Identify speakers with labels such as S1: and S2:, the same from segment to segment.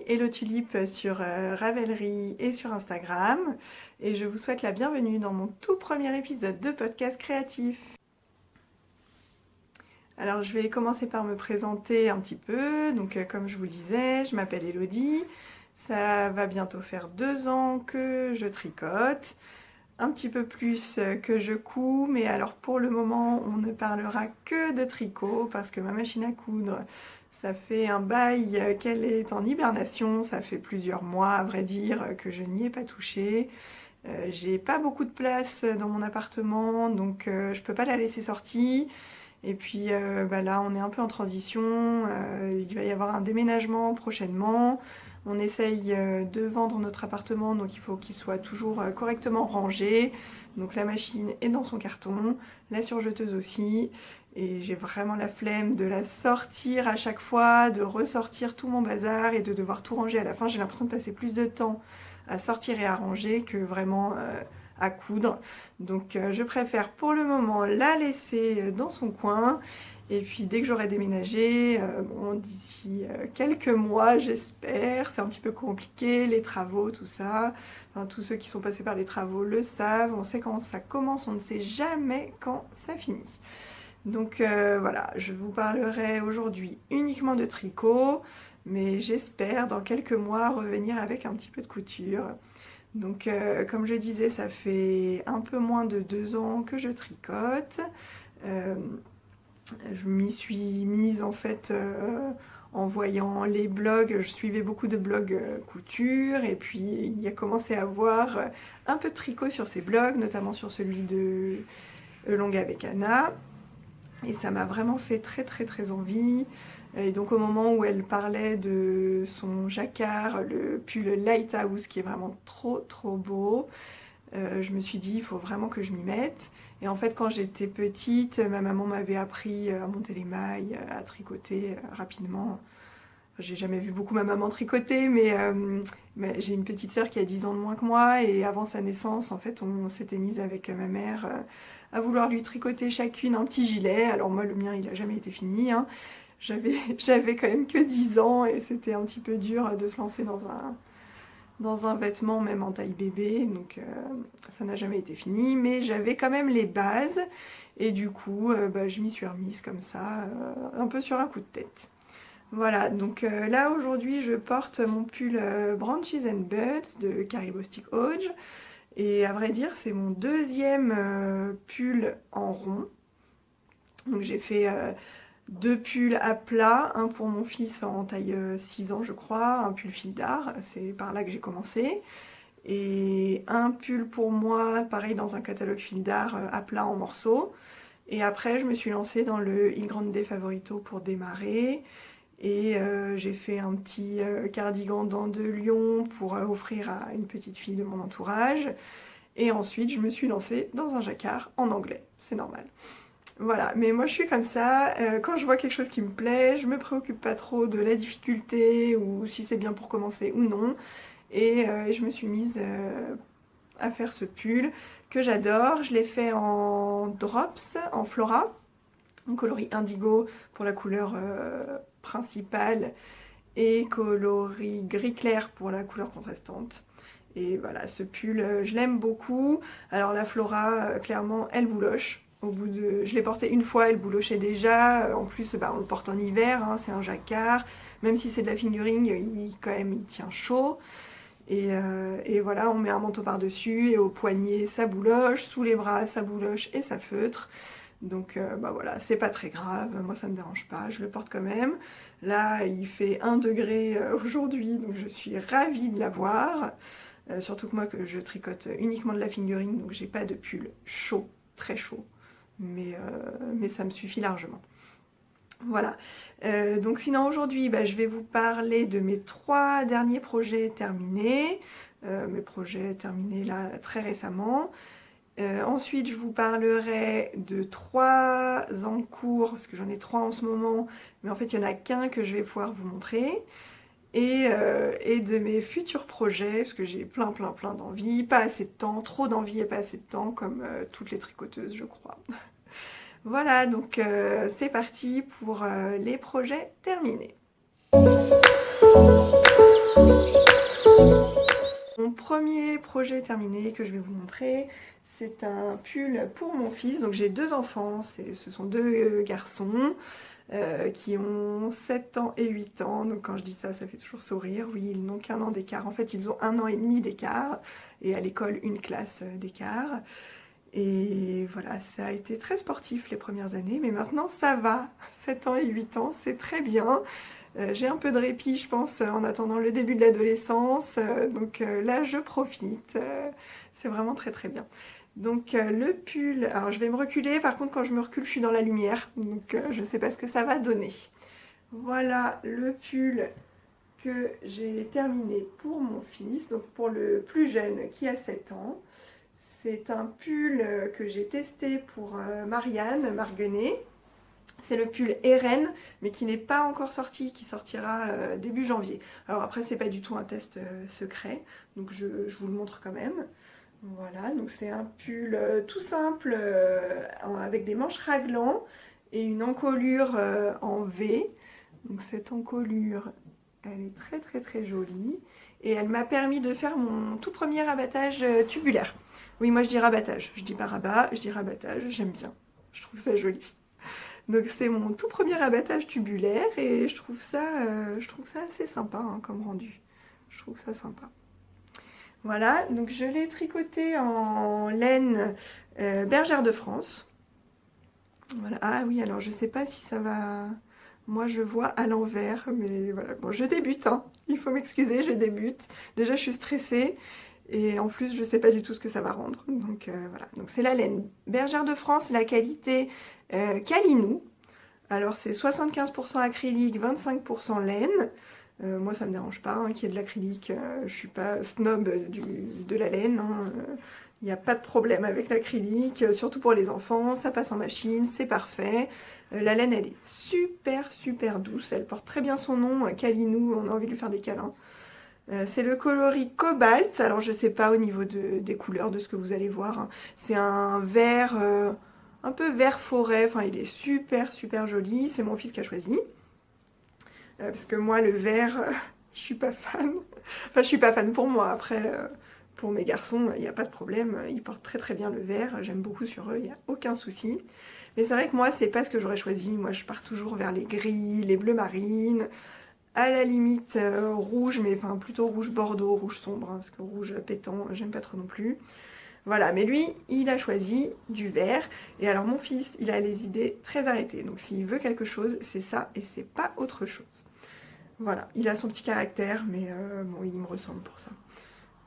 S1: Hello Tulipe sur Ravelry et sur Instagram et je vous souhaite la bienvenue dans mon tout premier épisode de podcast créatif. Alors je vais commencer par me présenter un petit peu, donc comme je vous le disais, je m'appelle Elodie, ça va bientôt faire 2 ans que je tricote, un petit peu plus que je couds, mais alors pour le moment on ne parlera que de tricot parce que ma machine à coudre, ça fait un bail qu'elle est en hibernation, ça fait plusieurs mois à vrai dire que je n'y ai pas touché. J'ai pas beaucoup de place dans mon appartement, donc je peux pas la laisser sortie. Et puis là on est un peu en transition, il va y avoir un déménagement prochainement. On essaye de vendre notre appartement, donc il faut qu'il soit toujours correctement rangé. Donc la machine est dans son carton, la surjeteuse aussi. Et j'ai vraiment la flemme de la sortir à chaque fois, de ressortir tout mon bazar et de devoir tout ranger à la fin. J'ai l'impression de passer plus de temps à sortir et à ranger que vraiment à coudre. Donc je préfère pour le moment la laisser dans son coin. Et puis dès que j'aurai déménagé, d'ici quelques mois j'espère, c'est un petit peu compliqué, les travaux, tout ça. Enfin, tous ceux qui sont passés par les travaux le savent, on sait quand ça commence, on ne sait jamais quand ça finit. Donc voilà, je vous parlerai aujourd'hui uniquement de tricot, mais j'espère dans quelques mois revenir avec un petit peu de couture. Donc comme je disais, ça fait un peu moins de 2 ans que je tricote. Je m'y suis mise en fait en voyant les blogs, je suivais beaucoup de blogs couture et puis il y a commencé à avoir un peu de tricot sur ces blogs, notamment sur celui de Longue avec Anna. Et ça m'a vraiment fait très envie. Et donc au moment où elle parlait de son jacquard, le pull Lighthouse, qui est vraiment trop beau, je me suis dit il faut vraiment que je m'y mette. Et en fait quand j'étais petite, ma maman m'avait appris à monter les mailles, à tricoter rapidement. J'ai jamais vu beaucoup ma maman tricoter, mais j'ai une petite sœur qui a 10 ans de moins que moi, et avant sa naissance, en fait, on s'était mise avec ma mère à vouloir lui tricoter chacune un petit gilet. Alors moi, le mien, il a jamais été fini, hein. J'avais quand même que 10 ans, et c'était un petit peu dur de se lancer dans un vêtement, même en taille bébé, donc ça n'a jamais été fini, mais j'avais quand même les bases, et du coup, je m'y suis remise comme ça, un peu sur un coup de tête. Voilà, donc là aujourd'hui je porte mon pull Branches and Buds de Caribostic Hodge. Et à vrai dire c'est mon deuxième pull en rond. Donc j'ai fait 2 pulls à plat, un pour mon fils en taille 6 ans je crois, un pull fil d'art, c'est par là que j'ai commencé. Et un pull pour moi, pareil dans un catalogue fil d'art à plat en morceaux. Et après je me suis lancée dans le Il Grande Favorito pour démarrer. Et j'ai fait un petit cardigan dents de lion pour offrir à une petite fille de mon entourage. Et ensuite, je me suis lancée dans un jacquard en anglais. C'est normal. Voilà, mais moi je suis comme ça. Quand je vois quelque chose qui me plaît, je me préoccupe pas trop de la difficulté ou si c'est bien pour commencer ou non. Et je me suis mise à faire ce pull que j'adore. Je l'ai fait en drops, en flora, en coloris indigo pour la couleur principale et coloris gris clair pour la couleur contrastante. Et voilà, ce pull, je l'aime beaucoup. Alors la Flora, clairement, elle bouloche. Je l'ai porté une fois, elle boulochait déjà. En plus, on le porte en hiver, hein, c'est un jacquard. Même si c'est de la fingering, il tient chaud. Et voilà, on met un manteau par-dessus et au poignet, ça bouloche. Sous les bras, ça bouloche et ça feutre. Donc voilà, c'est pas très grave, moi ça me dérange pas, je le porte quand même. Là, il fait 1 degré aujourd'hui, donc je suis ravie de l'avoir. Surtout que moi, que je tricote uniquement de la fingering, donc j'ai pas de pull chaud, très chaud. Mais ça me suffit largement. Voilà. Donc sinon aujourd'hui, je vais vous parler de mes 3 derniers projets terminés. Mes projets terminés là très récemment. Ensuite, je vous parlerai de 3 en cours, parce que j'en ai 3 en ce moment, mais en fait, il n'y en a qu'un que je vais pouvoir vous montrer. Et de mes futurs projets, parce que j'ai plein d'envie, pas assez de temps, trop d'envie et pas assez de temps, comme toutes les tricoteuses, je crois. Voilà, donc c'est parti pour les projets terminés. Mon premier projet terminé que je vais vous montrer, c'est un pull pour mon fils. Donc j'ai 2 enfants, ce sont 2 garçons qui ont 7 ans et 8 ans. Donc quand je dis ça, ça fait toujours sourire. Oui, ils n'ont qu'1 an d'écart. En fait, ils ont 1 an et demi d'écart et à l'école, une classe d'écart. Et voilà, ça a été très sportif les premières années, mais maintenant ça va. 7 ans et 8 ans, c'est très bien. J'ai un peu de répit, je pense, en attendant le début de l'adolescence. Donc là, je profite. C'est vraiment très très bien. Donc le pull, alors je vais me reculer. Par contre, quand je me recule, je suis dans la lumière. Donc je ne sais pas ce que ça va donner. Voilà le pull que j'ai terminé pour mon fils, donc pour le plus jeune qui a 7 ans. C'est un pull que j'ai testé pour Marianne Marguenet. C'est le pull Eren, mais qui n'est pas encore sorti, qui sortira début janvier. Alors après, c'est pas du tout un test secret, donc je vous le montre quand même. Voilà, donc c'est un pull tout simple, avec des manches raglan et une encolure en V. Donc cette encolure, elle est très très très jolie. Et elle m'a permis de faire mon tout premier rabattage tubulaire. Oui, moi je dis rabattage, je dis pas rabat, je dis rabattage, j'aime bien. Je trouve ça joli. Donc c'est mon tout premier rabattage tubulaire et je trouve ça assez sympa hein, comme rendu. Je trouve ça sympa. Voilà, donc je l'ai tricoté en laine Bergère de France. Voilà. Ah oui, alors je sais pas si ça va... Moi je vois à l'envers, mais voilà. Bon, je débute, hein. Il faut m'excuser, je débute. Déjà je suis stressée et en plus je sais pas du tout ce que ça va rendre. Donc voilà, donc c'est la laine Bergère de France, la qualité Calinou. Alors c'est 75% acrylique, 25% laine. Moi ça me dérange pas hein, qu'il y ait de l'acrylique, je suis pas snob de la laine. Hein. Il n'y a pas de problème avec l'acrylique, surtout pour les enfants, ça passe en machine, c'est parfait. La laine elle est super super douce, elle porte très bien son nom, Calinou, on a envie de lui faire des câlins. C'est le coloris Cobalt, alors je sais pas au niveau des couleurs de ce que vous allez voir, hein. C'est un vert, un peu vert forêt, enfin il est super super joli, c'est mon fils qui a choisi. Parce que moi le vert, je suis pas fan, enfin je suis pas fan pour moi, après pour mes garçons il n'y a pas de problème, ils portent très très bien le vert, j'aime beaucoup sur eux, il n'y a aucun souci. Mais c'est vrai que moi c'est pas ce que j'aurais choisi, moi je pars toujours vers les gris, les bleus marines, à la limite rouge, mais enfin plutôt rouge bordeaux, rouge sombre, hein, parce que rouge pétant, j'aime pas trop non plus. Voilà, mais lui, il a choisi du vert. Et alors mon fils, il a les idées très arrêtées. Donc s'il veut quelque chose, c'est ça et c'est pas autre chose. Voilà, il a son petit caractère, mais bon, il me ressemble pour ça.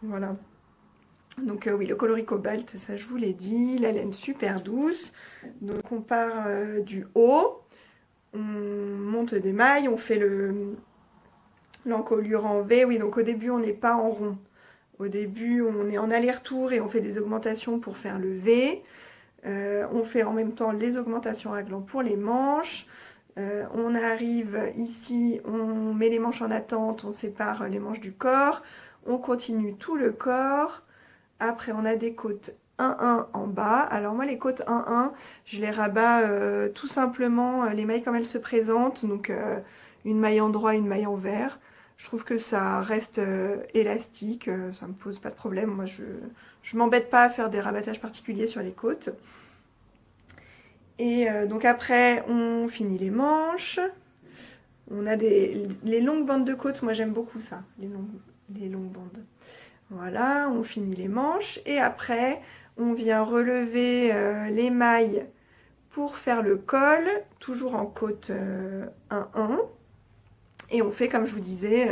S1: Voilà. Donc oui, le coloris cobalt, ça je vous l'ai dit. La laine super douce. Donc on part du haut. On monte des mailles, on fait l'encolure en V. Oui, donc au début, on n'est pas en rond. Au début, on est en aller-retour et on fait des augmentations pour faire le V. On fait en même temps les augmentations raglan pour les manches. On arrive ici, on met les manches en attente, on sépare les manches du corps. On continue tout le corps. Après, on a des côtes 1-1 en bas. Alors moi, les côtes 1-1, je les rabats tout simplement, les mailles comme elles se présentent. Donc une maille en droit, une maille en vert. Je trouve que ça reste élastique, ça me pose pas de problème. Moi, je m'embête pas à faire des rabattages particuliers sur les côtes. Et donc après, on finit les manches. On a les longues bandes de côtes. Moi, j'aime beaucoup ça, les longues bandes. Voilà, on finit les manches. Et après, on vient relever les mailles pour faire le col, toujours en côte 1-1. Et on fait, comme je vous disais,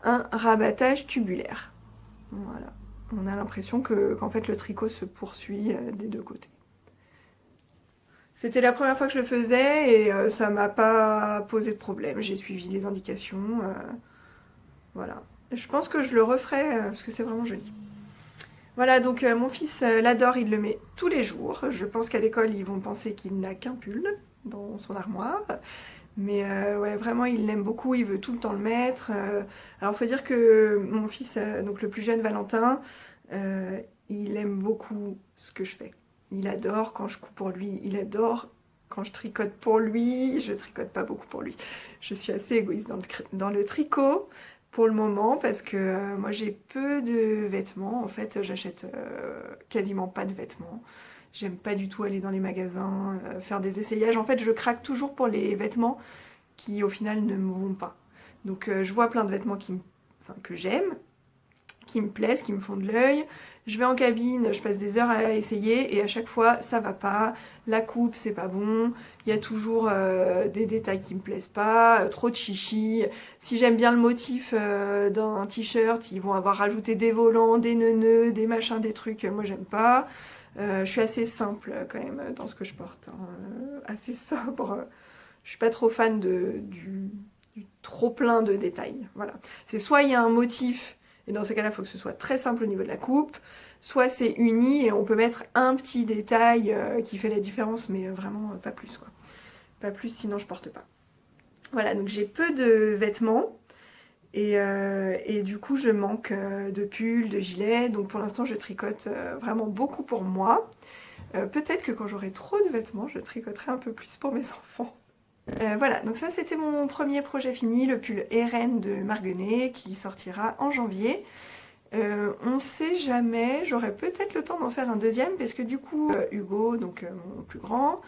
S1: un rabattage tubulaire. Voilà. On a l'impression qu'en fait le tricot se poursuit des deux côtés. C'était la première fois que je le faisais et ça m'a pas posé de problème. J'ai suivi les indications. Voilà. Je pense que je le referai parce que c'est vraiment joli. Voilà, donc mon fils l'adore, il le met tous les jours. Je pense qu'à l'école, ils vont penser qu'il n'a qu'un pull dans son armoire. Mais ouais, vraiment, il l'aime beaucoup, il veut tout le temps le mettre. Alors, il faut dire que mon fils, donc le plus jeune Valentin, il aime beaucoup ce que je fais. Il adore quand je couds pour lui, il adore quand je tricote pour lui. Je tricote pas beaucoup pour lui. Je suis assez égoïste dans le tricot. pour le moment parce que moi j'ai peu de vêtements. En fait, j'achète quasiment pas de vêtements. J'aime pas du tout aller dans les magasins, faire des essayages. En fait, je craque toujours pour les vêtements qui au final ne me vont pas. Donc je vois plein de vêtements que j'aime, qui me plaisent, qui me font de l'œil. Je vais en cabine, je passe des heures à essayer et à chaque fois ça va pas, la coupe c'est pas bon, il y a toujours des détails qui me plaisent pas, trop de chichi. Si j'aime bien le motif d'un t-shirt, ils vont avoir rajouté des volants, des nœuds, des machins, des trucs, moi j'aime pas. Je suis assez simple quand même dans ce que je porte, hein, assez sobre. Je suis pas trop fan du trop plein de détails. Voilà. C'est soit il y a un motif, et dans ces cas-là, il faut que ce soit très simple au niveau de la coupe, soit c'est uni et on peut mettre un petit détail qui fait la différence, mais vraiment pas plus, quoi. Pas plus, sinon je porte pas. Voilà, donc j'ai peu de vêtements. Et du coup, je manque de pulls, de gilets. Donc pour l'instant, je tricote vraiment beaucoup pour moi. Peut-être que quand j'aurai trop de vêtements, je tricoterai un peu plus pour mes enfants. Voilà, donc ça c'était mon premier projet fini, le pull Eren de Marguenet qui sortira en janvier. On sait jamais, j'aurai peut-être le temps d'en faire un deuxième parce que du coup Hugo, donc mon plus grand,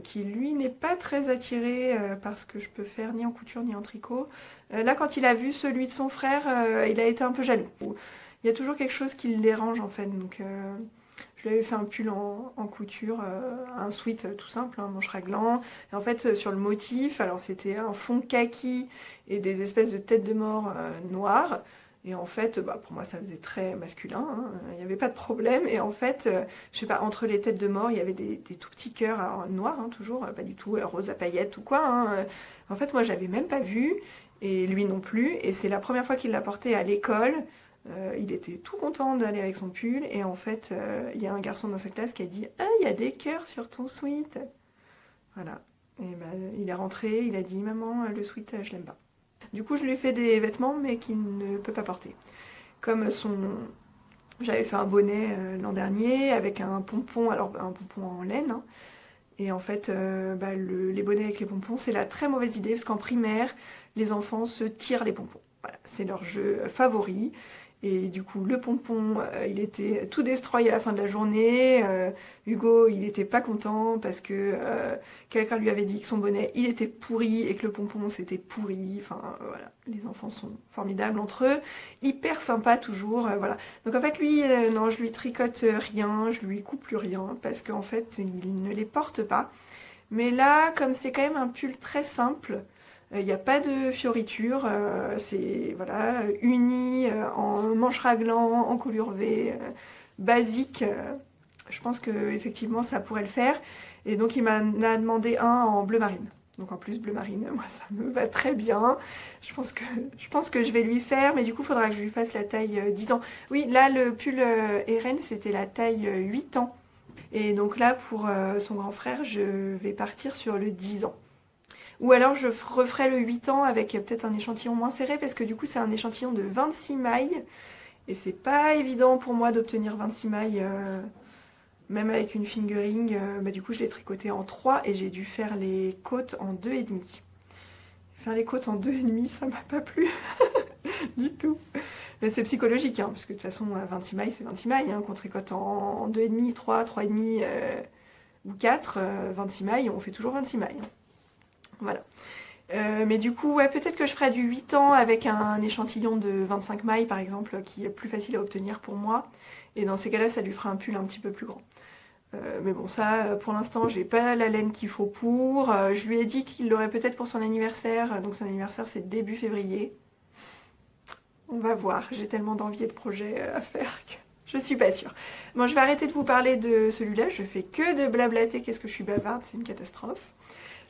S1: qui lui n'est pas très attiré par ce que je peux faire ni en couture ni en tricot. Là quand il a vu celui de son frère, il a été un peu jaloux. Il y a toujours quelque chose qui le dérange en fait, donc je lui avais fait un pull en couture, un sweat tout simple, un manche raglan. Et en fait, sur le motif, alors c'était un fond kaki et des espèces de têtes de mort noires. Et en fait, bah, pour moi, ça faisait très masculin, hein. Il n'y avait pas de problème. Et en fait, je sais pas, entre les têtes de mort, il y avait des tout petits cœurs alors, noirs, hein, toujours, pas du tout rose à paillettes ou quoi, hein. En fait, moi, j'avais même pas vu, et lui non plus. Et c'est la première fois qu'il l'a porté à l'école. Il était tout content d'aller avec son pull et en fait il y a un garçon dans sa classe qui a dit « Ah, il y a des cœurs sur ton sweat !» Voilà. Et ben, il est rentré, il a dit « Maman, le sweat, je l'aime pas. » Du coup, je lui ai fait des vêtements mais qu'il ne peut pas porter. Comme son... J'avais fait un bonnet l'an dernier avec un pompon, alors un pompon en laine. Hein. Et en fait, les bonnets avec les pompons, c'est la très mauvaise idée parce qu'en primaire, les enfants se tirent les pompons. Voilà, c'est leur jeu favori. Et du coup, le pompon, il était tout destroy à la fin de la journée. Hugo, il était pas content parce que quelqu'un lui avait dit que son bonnet, il était pourri et que le pompon, c'était pourri. Enfin, voilà, les enfants sont formidables entre eux. Hyper sympa toujours, voilà. Donc en fait, lui, non, je lui tricote rien, je lui coupe plus rien parce qu'en fait, il ne les porte pas. Mais là, comme c'est quand même un pull très simple, il n'y a pas de fioritures, c'est voilà, uni en manche raglan, en colure V, basique. Je pense que effectivement ça pourrait le faire. Et donc il m'en a demandé un en bleu marine. Donc en plus bleu marine, moi ça me va très bien. Je pense que je vais lui faire, mais du coup il faudra que je lui fasse la taille 10 ans. Oui, là le pull Eren c'était la taille 8 ans. Et donc là pour son grand frère je vais partir sur le 10 ans. Ou alors je referai le 8 ans avec peut-être un échantillon moins serré parce que du coup c'est un échantillon de 26 mailles et c'est pas évident pour moi d'obtenir 26 mailles même avec une fingering. Du coup je l'ai tricoté en 3 et j'ai dû faire les côtes en 2,5. Faire les côtes en 2,5 ça m'a pas plu du tout. Mais c'est psychologique hein, parce que de toute façon 26 mailles c'est 26 mailles hein, qu'on tricote en 2,5, 3, 3,5 ou 4, 26 mailles on fait toujours 26 mailles. Voilà. Mais du coup, ouais, peut-être que je ferai du 8 ans avec un échantillon de 25 mailles par exemple, qui est plus facile à obtenir pour moi. Et dans ces cas-là, ça lui fera un pull un petit peu plus grand. Mais bon, ça, pour l'instant, j'ai pas la laine qu'il faut pour. Je lui ai dit qu'il l'aurait peut-être pour son anniversaire. Donc son anniversaire, c'est début février. On va voir. J'ai tellement d'envie et de projets à faire que je suis pas sûre. Bon, je vais arrêter de vous parler de celui-là. Je fais que de blablater. Qu'est-ce que je suis bavarde, c'est une catastrophe.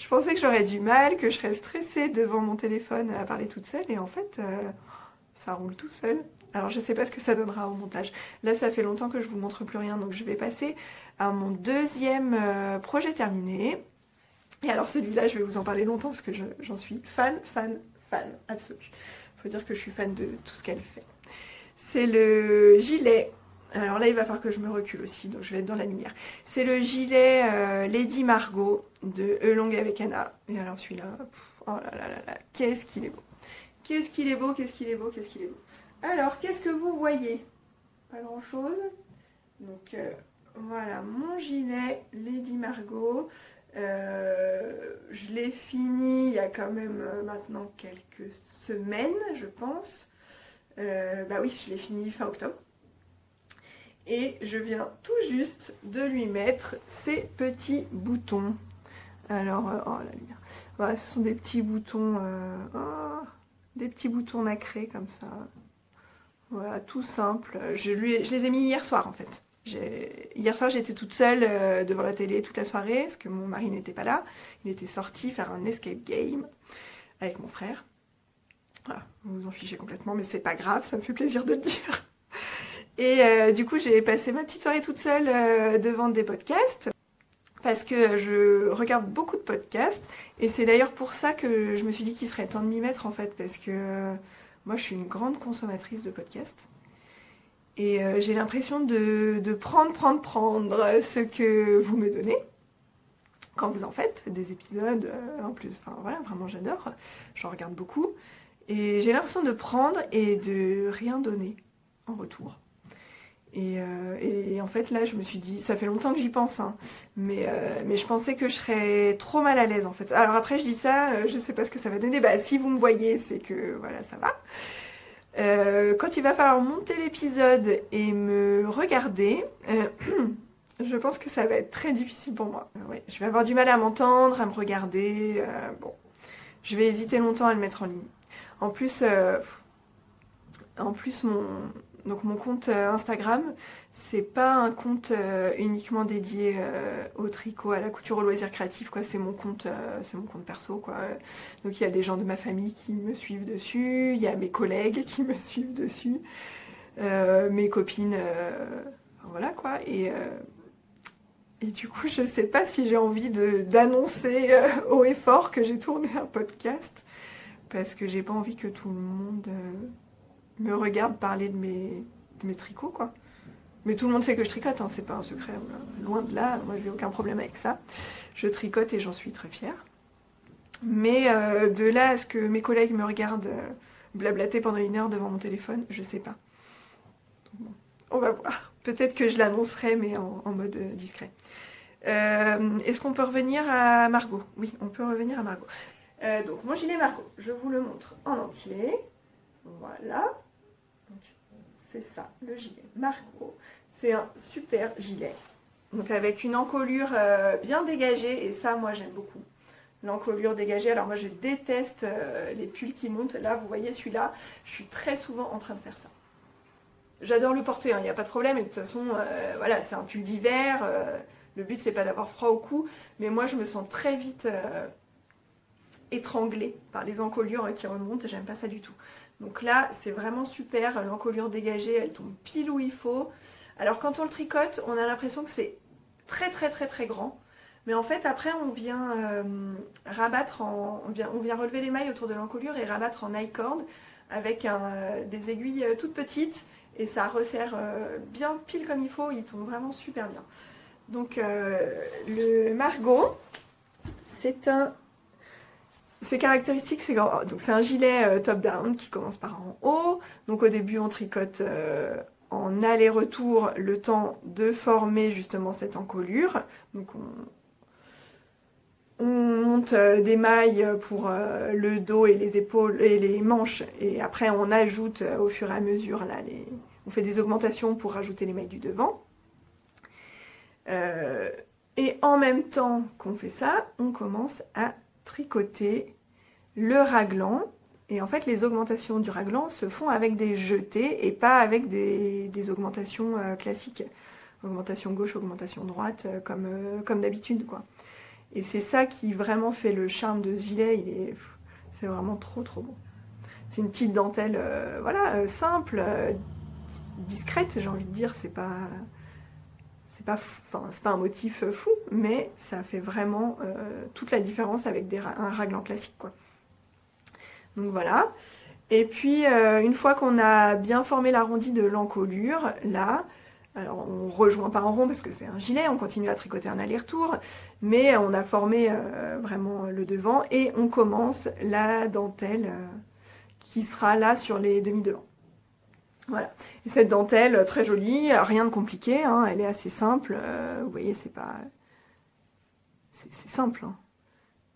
S1: Je pensais que j'aurais du mal, que je serais stressée devant mon téléphone à parler toute seule et en fait ça roule tout seul. Alors je sais pas ce que ça donnera au montage. Là ça fait longtemps que je vous montre plus rien donc je vais passer à mon deuxième projet terminé. Et alors celui-là je vais vous en parler longtemps parce que j'en suis fan absolue. Faut dire que je suis fan de tout ce qu'elle fait. C'est le gilet. Alors là, il va falloir que je me recule aussi, donc je vais être dans la lumière. C'est le gilet Lady Margot de Elong avec Anna. Et alors celui-là, oh là là là là, qu'est-ce qu'il est beau. Qu'est-ce qu'il est beau, qu'est-ce qu'il est beau, qu'est-ce qu'il est beau. Alors, qu'est-ce que vous voyez? Pas grand-chose. Donc, voilà mon gilet Lady Margot. Je l'ai fini il y a quand même maintenant quelques semaines, je pense. Bah oui, je l'ai fini fin octobre. Et je viens tout juste de lui mettre ces petits boutons. Alors, oh la lumière. Voilà, ce sont des petits boutons, des petits boutons nacrés comme ça. Voilà, tout simple. Je les ai mis hier soir en fait. Hier soir, j'étais toute seule devant la télé toute la soirée parce que mon mari n'était pas là. Il était sorti faire un escape game avec mon frère. Voilà, vous vous en fichez complètement, mais c'est pas grave, ça me fait plaisir de le dire. Et du coup, j'ai passé ma petite soirée toute seule devant des podcasts parce que je regarde beaucoup de podcasts et c'est d'ailleurs pour ça que je me suis dit qu'il serait temps de m'y mettre en fait parce que moi, je suis une grande consommatrice de podcasts. Et j'ai l'impression de prendre ce que vous me donnez quand vous en faites des épisodes en plus. Enfin voilà, vraiment j'adore, j'en regarde beaucoup. Et j'ai l'impression de prendre et de rien donner en retour. Et en fait là je me suis dit, ça fait longtemps que j'y pense, hein, mais je pensais que je serais trop mal à l'aise en fait. Alors après je dis ça, je sais pas ce que ça va donner. Bah si vous me voyez, c'est que voilà, ça va. Quand il va falloir monter l'épisode et me regarder, je pense que ça va être très difficile pour moi. Ouais, je vais avoir du mal à m'entendre, à me regarder. Bon, je vais hésiter longtemps à le mettre en ligne. En plus mon compte Instagram, c'est pas un compte uniquement dédié au tricot, à la couture, au loisir créatif, quoi. C'est mon compte perso, quoi. Donc il y a des gens de ma famille qui me suivent dessus, il y a mes collègues qui me suivent dessus, mes copines, voilà quoi. Et du coup, je sais pas si j'ai envie d'annoncer haut et fort que j'ai tourné un podcast, parce que j'ai pas envie que tout le monde me regarde parler de mes tricots, quoi. Mais tout le monde sait que je tricote, hein, c'est pas un secret, loin de là, moi j'ai aucun problème avec ça. Je tricote et j'en suis très fière. Mais de là à ce que mes collègues me regardent blablater pendant 1 heure devant mon téléphone, je sais pas. Bon, on va voir. Peut-être que je l'annoncerai, mais en mode discret. Est-ce qu'on peut revenir à Margot? Oui, on peut revenir à Margot. Donc mon gilet Margot, je vous le montre en entier. Voilà. C'est ça, le gilet Margot. C'est un super gilet. Donc avec une encolure bien dégagée. Et ça, moi, j'aime beaucoup. L'encolure dégagée. Alors moi, je déteste les pulls qui montent. Là, vous voyez celui-là. Je suis très souvent en train de faire ça. J'adore le porter, il n'y a pas de problème. Et de toute façon, voilà, c'est un pull d'hiver. Le but, c'est pas d'avoir froid au cou. Mais moi, je me sens très vite étranglée par les encolures qui remontent. J'aime pas ça du tout. Donc là, c'est vraiment super, l'encolure dégagée, elle tombe pile où il faut. Alors quand on le tricote, on a l'impression que c'est très très très très grand. Mais en fait, après, on vient rabattre, on vient relever les mailles autour de l'encolure et rabattre en I-cord avec des aiguilles toutes petites. Et ça resserre bien pile comme il faut, il tombe vraiment super bien. Donc le Margot, ses caractéristiques, c'est un gilet top-down qui commence par en haut. Donc au début, on tricote en aller-retour le temps de former justement cette encolure. Donc on monte des mailles pour le dos et les épaules et les manches. Et après, on ajoute au fur et à mesure, là, on fait des augmentations pour rajouter les mailles du devant. Et en même temps qu'on fait ça, on commence à tricoter le raglan. Et en fait, les augmentations du raglan se font avec des jetés et pas avec des augmentations classiques. Augmentation gauche, augmentation droite, comme d'habitude, quoi. Et c'est ça qui vraiment fait le charme de ce gilet. C'est vraiment trop trop beau. C'est une petite dentelle, voilà, simple, discrète, j'ai envie de dire. C'est pas un motif fou, mais ça fait vraiment toute la différence avec un raglan classique, quoi. Donc voilà. Et puis une fois qu'on a bien formé l'arrondi de l'encolure, là, alors on rejoint pas en rond parce que c'est un gilet, on continue à tricoter un aller-retour, mais on a formé vraiment le devant et on commence la dentelle qui sera là sur les demi-devants. Voilà. Et cette dentelle, très jolie, rien de compliqué, hein, elle est assez simple. Vous voyez, c'est pas... C'est simple, hein.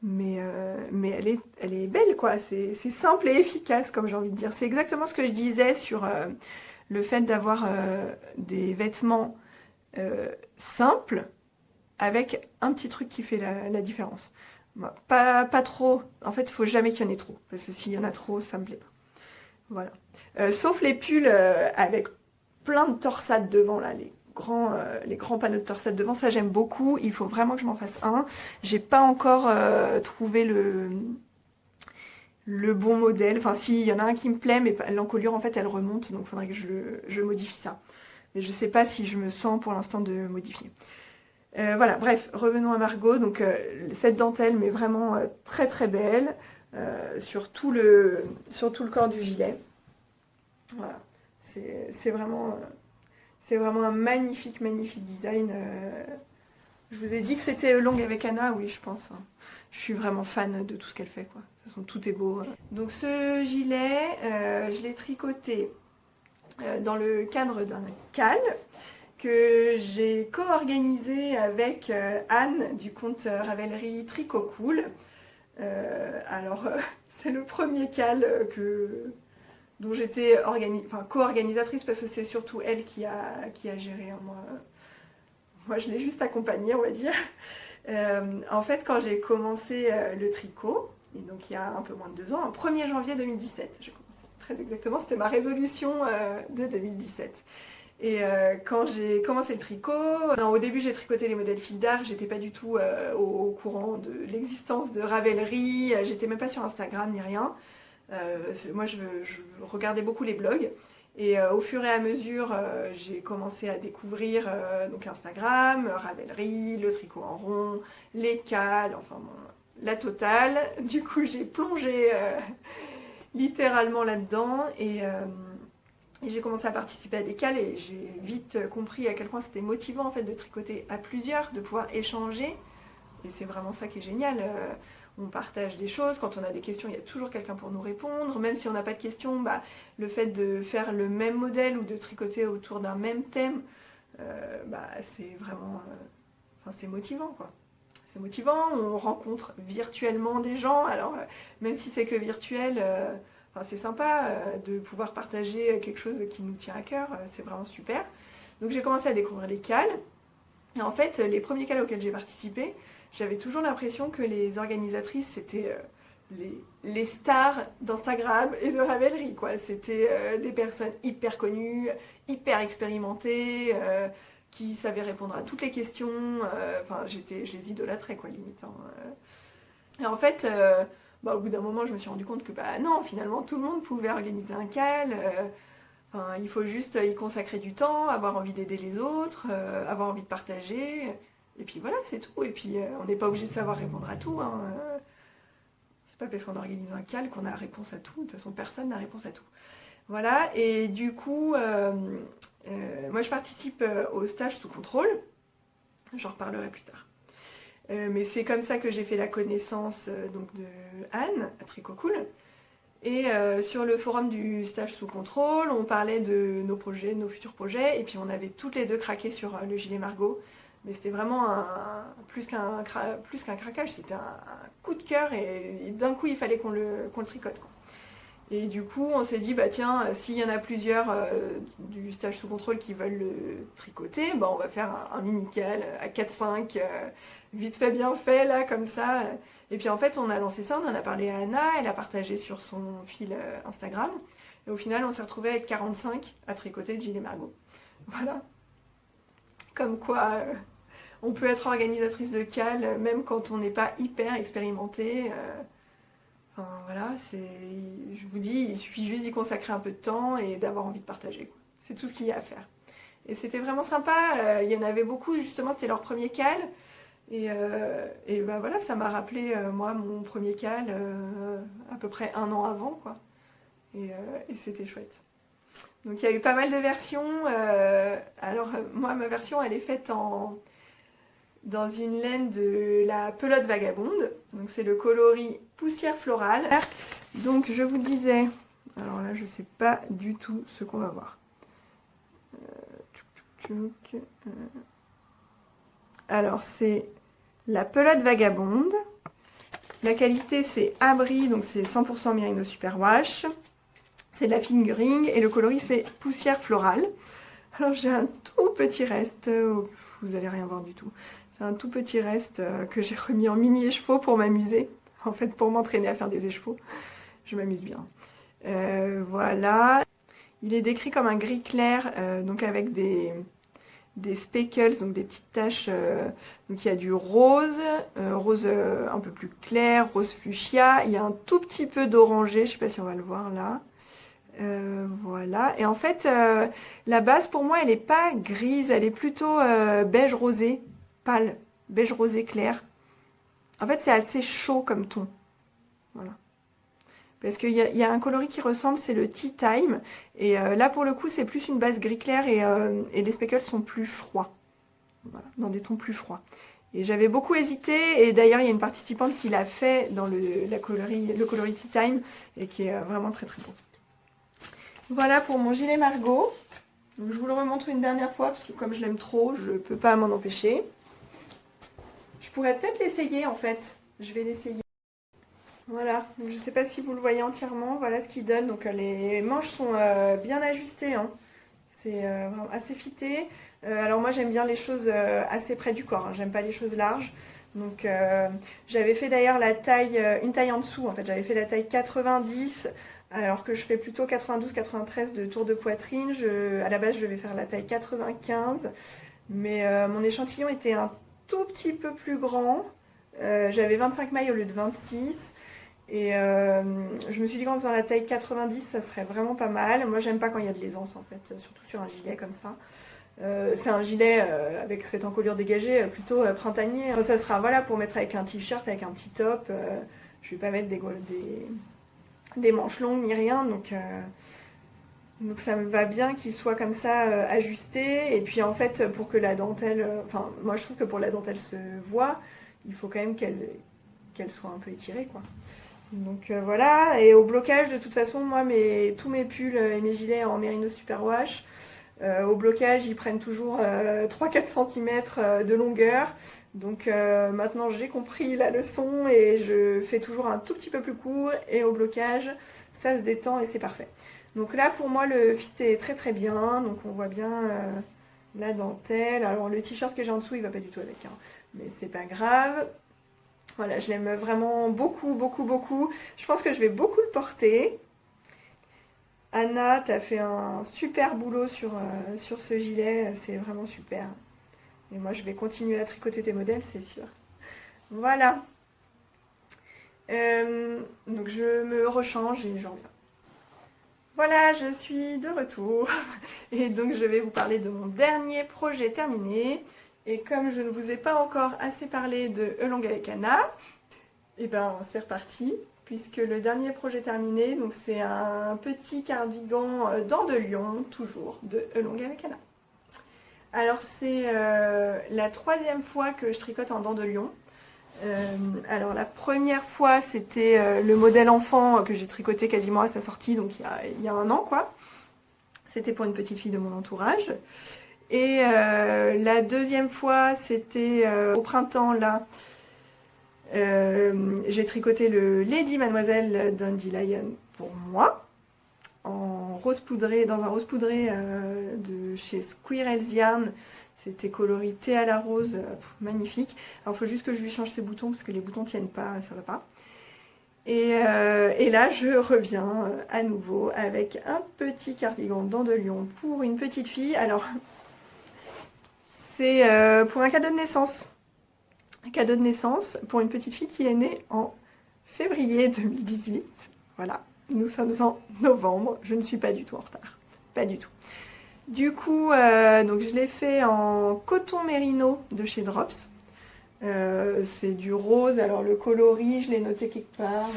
S1: Mais elle est belle, quoi. C'est simple et efficace, comme j'ai envie de dire. C'est exactement ce que je disais sur le fait d'avoir des vêtements simples avec un petit truc qui fait la différence. Bon, pas trop. En fait, il faut jamais qu'il y en ait trop. Parce que s'il y en a trop, ça me plaît pas. Voilà. Sauf les pulls avec plein de torsades devant, là, les grands panneaux de torsades devant, ça j'aime beaucoup. Il faut vraiment que je m'en fasse un. J'ai pas encore trouvé le bon modèle. Enfin, si, il y en a un qui me plaît, mais l'encolure, en fait, elle remonte, donc il faudrait que je modifie ça. Mais je sais pas si je me sens pour l'instant de modifier. Voilà, bref, revenons à Margot. Donc, cette dentelle, mais vraiment très très belle, sur tout le corps du gilet. Voilà, c'est vraiment un magnifique, magnifique design. Je vous ai dit que c'était longue avec Anna, oui, je pense, hein. Je suis vraiment fan de tout ce qu'elle fait, quoi. De toute façon, tout est beau. Donc ce gilet, je l'ai tricoté dans le cadre d'un cal que j'ai co-organisé avec Anne du compte Ravelry Tricot Cool. Alors, c'est le premier cal dont j'étais co-organisatrice parce que c'est surtout elle qui a géré, hein. Moi, je l'ai juste accompagnée, on va dire. En fait, quand j'ai commencé le tricot, et donc il y a un peu moins de 2 ans, en 1er janvier 2017, j'ai commencé très exactement, c'était ma résolution de 2017. Et quand j'ai commencé le tricot, au début j'ai tricoté les modèles fil d'art, j'étais pas du tout au courant de l'existence de Ravelry, j'étais même pas sur Instagram ni rien. Moi je regardais beaucoup les blogs. Et au fur et à mesure, j'ai commencé à découvrir donc Instagram, Ravelry, le tricot en rond, les cales, enfin bon, la totale. Du coup, j'ai plongé littéralement là-dedans et j'ai commencé à participer à des cales et j'ai vite compris à quel point c'était motivant en fait de tricoter à plusieurs, de pouvoir échanger. Et c'est vraiment ça qui est génial. On partage des choses, quand on a des questions, il y a toujours quelqu'un pour nous répondre. Même si on n'a pas de questions, bah, le fait de faire le même modèle ou de tricoter autour d'un même thème, bah, c'est vraiment... c'est motivant, quoi. C'est motivant, on rencontre virtuellement des gens. Alors, même si c'est que virtuel, c'est sympa de pouvoir partager quelque chose qui nous tient à cœur. C'est vraiment super. Donc j'ai commencé à découvrir les cales. Et en fait, les premiers cales auxquels j'ai participé, j'avais toujours l'impression que les organisatrices, c'était les stars d'Instagram et de Ravelry, quoi. C'était des personnes hyper connues, hyper expérimentées, qui savaient répondre à toutes les questions. Je les idolâtrais, quoi, limite, hein. Et en fait, au bout d'un moment, je me suis rendu compte que, non, finalement, tout le monde pouvait organiser un cal. Il faut juste y consacrer du temps, avoir envie d'aider les autres, avoir envie de partager. Et puis voilà, c'est tout. Et puis on n'est pas obligé de savoir répondre à tout, hein. C'est pas parce qu'on organise un cal qu'on a réponse à tout. De toute façon, personne n'a réponse à tout. Voilà, et du coup, moi je participe au stage sous contrôle. J'en reparlerai plus tard. Mais c'est comme ça que j'ai fait la connaissance donc de Anne, à Tricot Cool. Et sur le forum du stage sous contrôle, on parlait de nos projets, de nos futurs projets. Et puis on avait toutes les deux craqué sur le gilet Margot. Mais c'était vraiment plus qu'un craquage, c'était un coup de cœur et d'un coup il fallait qu'on le tricote, quoi. Et du coup on s'est dit, tiens, s'il y en a plusieurs du stage sous contrôle qui veulent le tricoter, on va faire un mini-cal à 4-5, vite fait bien fait là, comme ça. Et puis en fait on a lancé ça, on en a parlé à Anna, elle a partagé sur son fil Instagram. Et au final on s'est retrouvé avec 45 à tricoter le gilet Margot. Voilà. Comme quoi... on peut être organisatrice de cales même quand on n'est pas hyper expérimenté. Voilà, je vous dis, il suffit juste d'y consacrer un peu de temps et d'avoir envie de partager, quoi. C'est tout ce qu'il y a à faire. Et c'était vraiment sympa. Il y en avait beaucoup, justement, c'était leur premier cal. Et voilà, ça m'a rappelé, moi, mon premier cal à peu près 1 an avant, quoi. Et c'était chouette. Donc il y a eu pas mal de versions. Alors moi, ma version, elle est faite dans une laine de la pelote vagabonde. Donc c'est le coloris poussière florale. Donc je vous disais, Alors là, je sais pas du tout ce qu'on va voir. Alors, c'est la pelote vagabonde. La qualité, c'est Abri, donc c'est 100% Merino Superwash. C'est de la fingering et le coloris, c'est poussière florale. Alors, j'ai un tout petit reste. Vous allez rien voir du tout. C'est un tout petit reste que j'ai remis en mini écheveau pour m'amuser. En fait, pour m'entraîner à faire des écheveaux. Je m'amuse bien. Voilà. Il est décrit comme un gris clair, donc avec des speckles, donc des petites taches. Donc il y a du rose, rose un peu plus clair, rose fuchsia. Il y a un tout petit peu d'orangé, je sais pas si on va le voir là. Voilà. Et en fait, la base pour moi, elle n'est pas grise, elle est plutôt beige rosé, pâle, beige rosé clair. En fait, c'est assez chaud comme ton. Voilà. Parce qu'il y a un coloris qui ressemble, c'est le Tea Time. Et là, pour le coup, c'est plus une base gris clair et les speckles sont plus froids. Voilà, dans des tons plus froids. Et j'avais beaucoup hésité. Et d'ailleurs, il y a une participante qui l'a fait dans le coloris Tea Time et qui est vraiment très très beau. Voilà pour mon gilet Margot. Donc, je vous le remontre une dernière fois parce que comme je l'aime trop, je ne peux pas m'en empêcher. Je pourrais peut-être l'essayer en fait. Je vais l'essayer. Voilà, donc je ne sais pas si vous le voyez entièrement, voilà ce qu'il donne. Donc les manches sont bien ajustées, hein. C'est vraiment assez fité. Alors moi j'aime bien les choses assez près du corps, hein. J'aime pas les choses larges. Donc j'avais fait d'ailleurs la taille, une taille en dessous, en fait j'avais fait la taille 90, alors que je fais plutôt 92-93 de tour de poitrine. À la base je vais faire la taille 95, mais mon échantillon était un tout petit peu plus grand. J'avais 25 mailles au lieu de 26. Et je me suis dit qu'en faisant la taille 90, ça serait vraiment pas mal. Moi, j'aime pas quand il y a de l'aisance, en fait, surtout sur un gilet comme ça. C'est un gilet avec cette encolure dégagée, plutôt printanier. Ça sera voilà, pour mettre avec un t-shirt, avec un petit top. Je vais pas mettre des manches longues ni rien. Donc ça me va bien qu'il soit comme ça ajusté. Et puis en fait, pour que la dentelle... Enfin, moi, je trouve que pour la dentelle se voit, il faut quand même qu'elle soit un peu étirée, quoi. Donc voilà, et au blocage, de toute façon, moi, tous mes pulls et mes gilets en Merino Superwash, au blocage, ils prennent toujours 3-4 cm de longueur. Donc maintenant, j'ai compris la leçon et je fais toujours un tout petit peu plus court. Et au blocage, ça se détend et c'est parfait. Donc là, pour moi, le fit est très très bien. Donc on voit bien la dentelle. Alors le t-shirt que j'ai en dessous, il va pas du tout avec, hein, mais c'est pas grave. Voilà, je l'aime vraiment beaucoup, beaucoup, beaucoup. Je pense que je vais beaucoup le porter. Anna, tu as fait un super boulot sur ce gilet. C'est vraiment super. Et moi, je vais continuer à tricoter tes modèles, c'est sûr. Voilà. Donc, je me rechange et je reviens. Voilà, je suis de retour. Et donc, je vais vous parler de mon dernier projet terminé. Et comme je ne vous ai pas encore assez parlé de Elong avec Anna, et ben c'est reparti, puisque le dernier projet terminé, donc c'est un petit cardigan dents de lion, toujours, de Elong avec Anna. Alors c'est la 3e fois que je tricote en dents de lion. Alors la première fois c'était le modèle enfant que j'ai tricoté quasiment à sa sortie, donc il y a un an quoi. C'était pour une petite fille de mon entourage. Et la 2e fois, c'était au printemps, là. J'ai tricoté le Lady Mademoiselle Dandelion pour moi, en rose poudré, dans un rose poudré de chez Squirrel's Yarn. C'était coloris thé à la rose, magnifique. Alors il faut juste que je lui change ses boutons, parce que les boutons tiennent pas, ça va pas. Et là, je reviens à nouveau avec un petit cardigan dents de lion pour une petite fille. Alors... c'est pour un cadeau de naissance. Un cadeau de naissance pour une petite fille qui est née en février 2018. Voilà, nous sommes en novembre. Je ne suis pas du tout en retard. Pas du tout. Du coup, donc je l'ai fait en coton mérino de chez Drops. C'est du rose. Alors le coloris, je l'ai noté quelque part.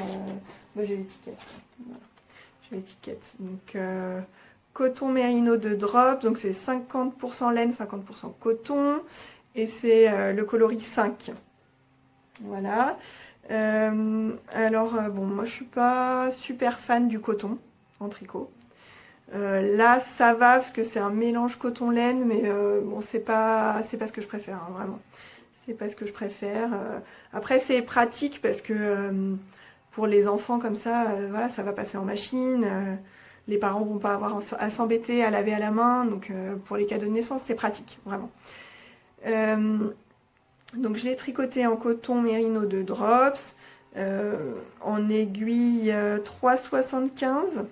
S1: Moi j'ai l'étiquette. Voilà. J'ai l'étiquette. Donc... coton mérino de Drop, donc c'est 50% laine, 50% coton, et c'est le coloris 5. Voilà. Alors, bon, moi je suis pas super fan du coton. en tricot. Là ça va parce que c'est un mélange coton-laine, mais bon c'est pas ce que je préfère, hein, vraiment. C'est pas ce que je préfère. Après c'est pratique parce que pour les enfants comme ça, voilà, ça va passer en machine. Les parents vont pas avoir à s'embêter à laver à la main, donc pour les cadeaux de naissance c'est pratique, vraiment. Donc je l'ai tricoté en coton mérino de Drops, en aiguille 3,75.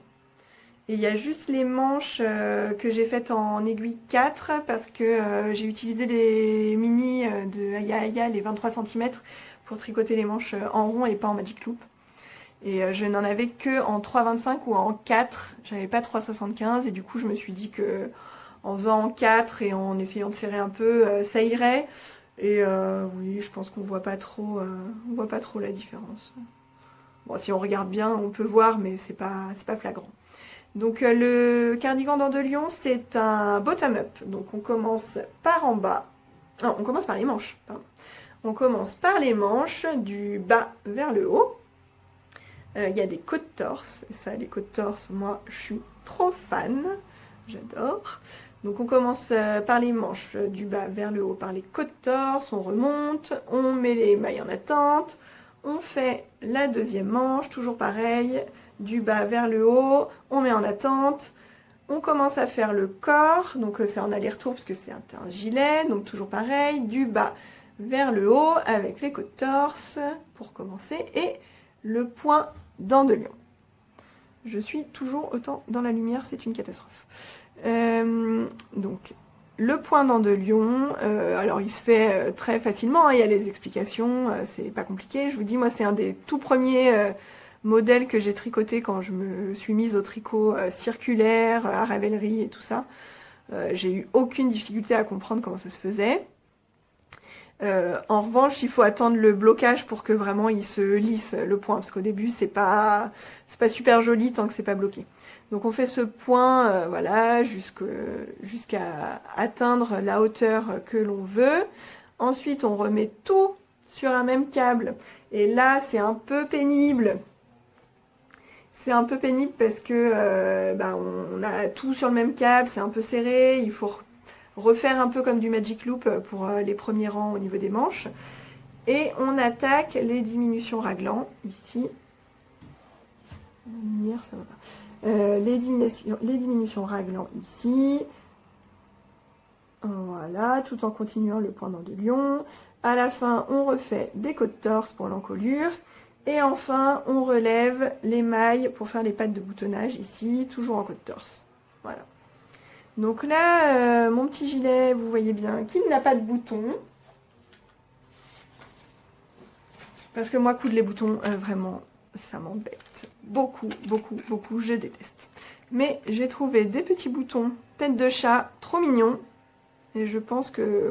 S1: Et il y a juste les manches que j'ai faites en aiguille 4 parce que j'ai utilisé les mini de Aya Aya, les 23 cm, pour tricoter les manches en rond et pas en Magic Loop. Et je n'en avais que en 3,25 ou en 4, j'avais pas 3,75 et du coup je me suis dit que en faisant en 4 et en essayant de serrer un peu, ça irait. Et oui, je pense qu'on voit pas trop la différence. Bon, si on regarde bien, on peut voir, mais c'est pas flagrant. Donc le cardigan Dandelion, c'est un bottom-up. Donc on commence par en bas. Non, on commence par les manches. Pardon. On commence par les manches, du bas vers le haut. Il y a des côtes torse. Et ça, les côtes torse, moi, je suis trop fan. J'adore. Donc on commence par les manches, du bas vers le haut, par les côtes torse. On remonte, on met les mailles en attente. On fait la deuxième manche, toujours pareil. Du bas vers le haut, on met en attente, on commence à faire le corps, donc c'est en aller-retour parce que c'est un gilet, donc toujours pareil, du bas vers le haut avec les côtes torse pour commencer, et le point Dandelion. Je suis toujours autant dans la lumière, c'est une catastrophe. Donc le point Dandelion, alors il se fait très facilement, hein, il y a les explications, c'est pas compliqué, je vous dis, moi c'est un des tout premiers modèle que j'ai tricoté quand je me suis mise au tricot circulaire, à ravellerie et tout ça. J'ai eu aucune difficulté à comprendre comment ça se faisait. En revanche, il faut attendre le blocage pour que vraiment il se lisse le point, parce qu'au début c'est pas super joli tant que c'est pas bloqué. Donc on fait ce point, voilà, jusqu'à atteindre la hauteur que l'on veut. Ensuite on remet tout sur un même câble, et là c'est un peu pénible. C'est un peu pénible parce que on a tout sur le même câble, c'est un peu serré, il faut refaire un peu comme du Magic Loop pour les premiers rangs au niveau des manches. Et on attaque les diminutions raglan, ici. La lumière, ça va pas. Les diminutions raglan ici. Voilà, tout en continuant le point Dandelion. À la fin, on refait des côtes torse pour l'encolure. Et enfin, on relève les mailles pour faire les pattes de boutonnage ici, toujours en côte torse. Voilà. Donc là, mon petit gilet, vous voyez bien qu'il n'a pas de boutons. Parce que moi, coudre les boutons, vraiment, ça m'embête. Beaucoup, beaucoup, beaucoup, je déteste. Mais j'ai trouvé des petits boutons, tête de chat, trop mignons. Et je pense que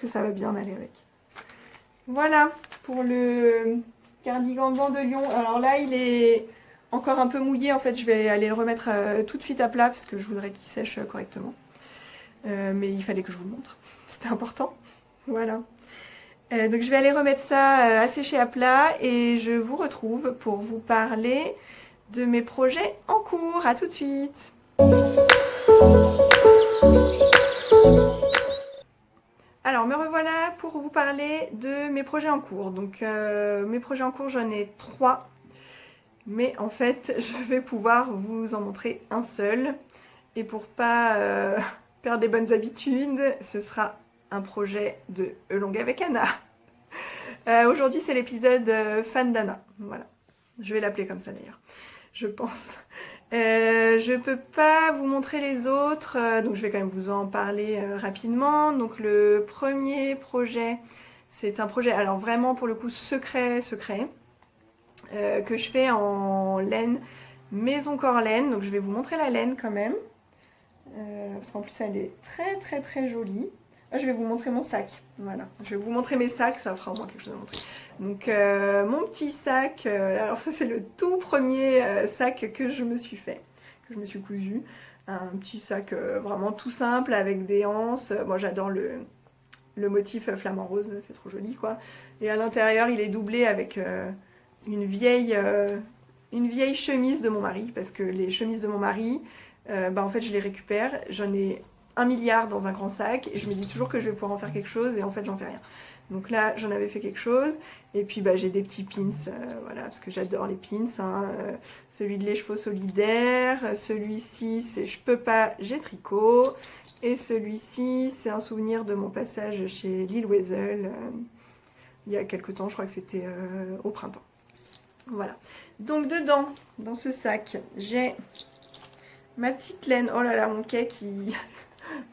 S1: ça va bien aller avec. Voilà, pour le cardigan Dandelion. Alors là, il est encore un peu mouillé. En fait, je vais aller le remettre tout de suite à plat parce que je voudrais qu'il sèche correctement. Mais il fallait que je vous le montre. C'était important. Voilà. Donc je vais aller remettre ça à sécher à plat et je vous retrouve pour vous parler de mes projets en cours. À tout de suite. Alors me revoilà pour vous parler de mes projets en cours. Donc mes projets en cours, j'en ai 3. Mais en fait, je vais pouvoir vous en montrer un seul. Et pour pas perdre des bonnes habitudes, ce sera un projet de Elong avec Anna. Aujourd'hui, c'est l'épisode fan d'Anna. Voilà. Je vais l'appeler comme ça d'ailleurs, je pense. Je peux pas vous montrer les autres, donc je vais quand même vous en parler rapidement. Donc le premier projet, c'est un projet, alors vraiment pour le coup secret, que je fais en laine Maison Corlaine. Donc je vais vous montrer la laine quand même, parce qu'en plus elle est très très très jolie. Là, je vais vous montrer mon sac, voilà. Je vais vous montrer mes sacs, ça fera au moins quelque chose à montrer. Donc mon petit sac, alors ça c'est le tout premier sac que je me suis fait, que je me suis cousu. Un petit sac vraiment tout simple avec des anses. Moi j'adore le motif flamant rose, c'est trop joli quoi. Et à l'intérieur il est doublé avec une vieille une vieille chemise de mon mari, parce que les chemises de mon mari, en fait je les récupère, j'en ai 1 milliard dans un grand sac et je me dis toujours que je vais pouvoir en faire quelque chose et en fait j'en fais rien. Donc là j'en avais fait quelque chose et puis j'ai des petits pins, voilà, parce que j'adore les pins, hein, celui de les chevaux solidaires, celui-ci c'est je peux pas, j'ai tricot, et celui-ci c'est un souvenir de mon passage chez Lil Weasel il y a quelques temps, je crois que c'était au printemps. Voilà, donc dedans, dans ce sac, j'ai ma petite laine. Oh là là, mon cake,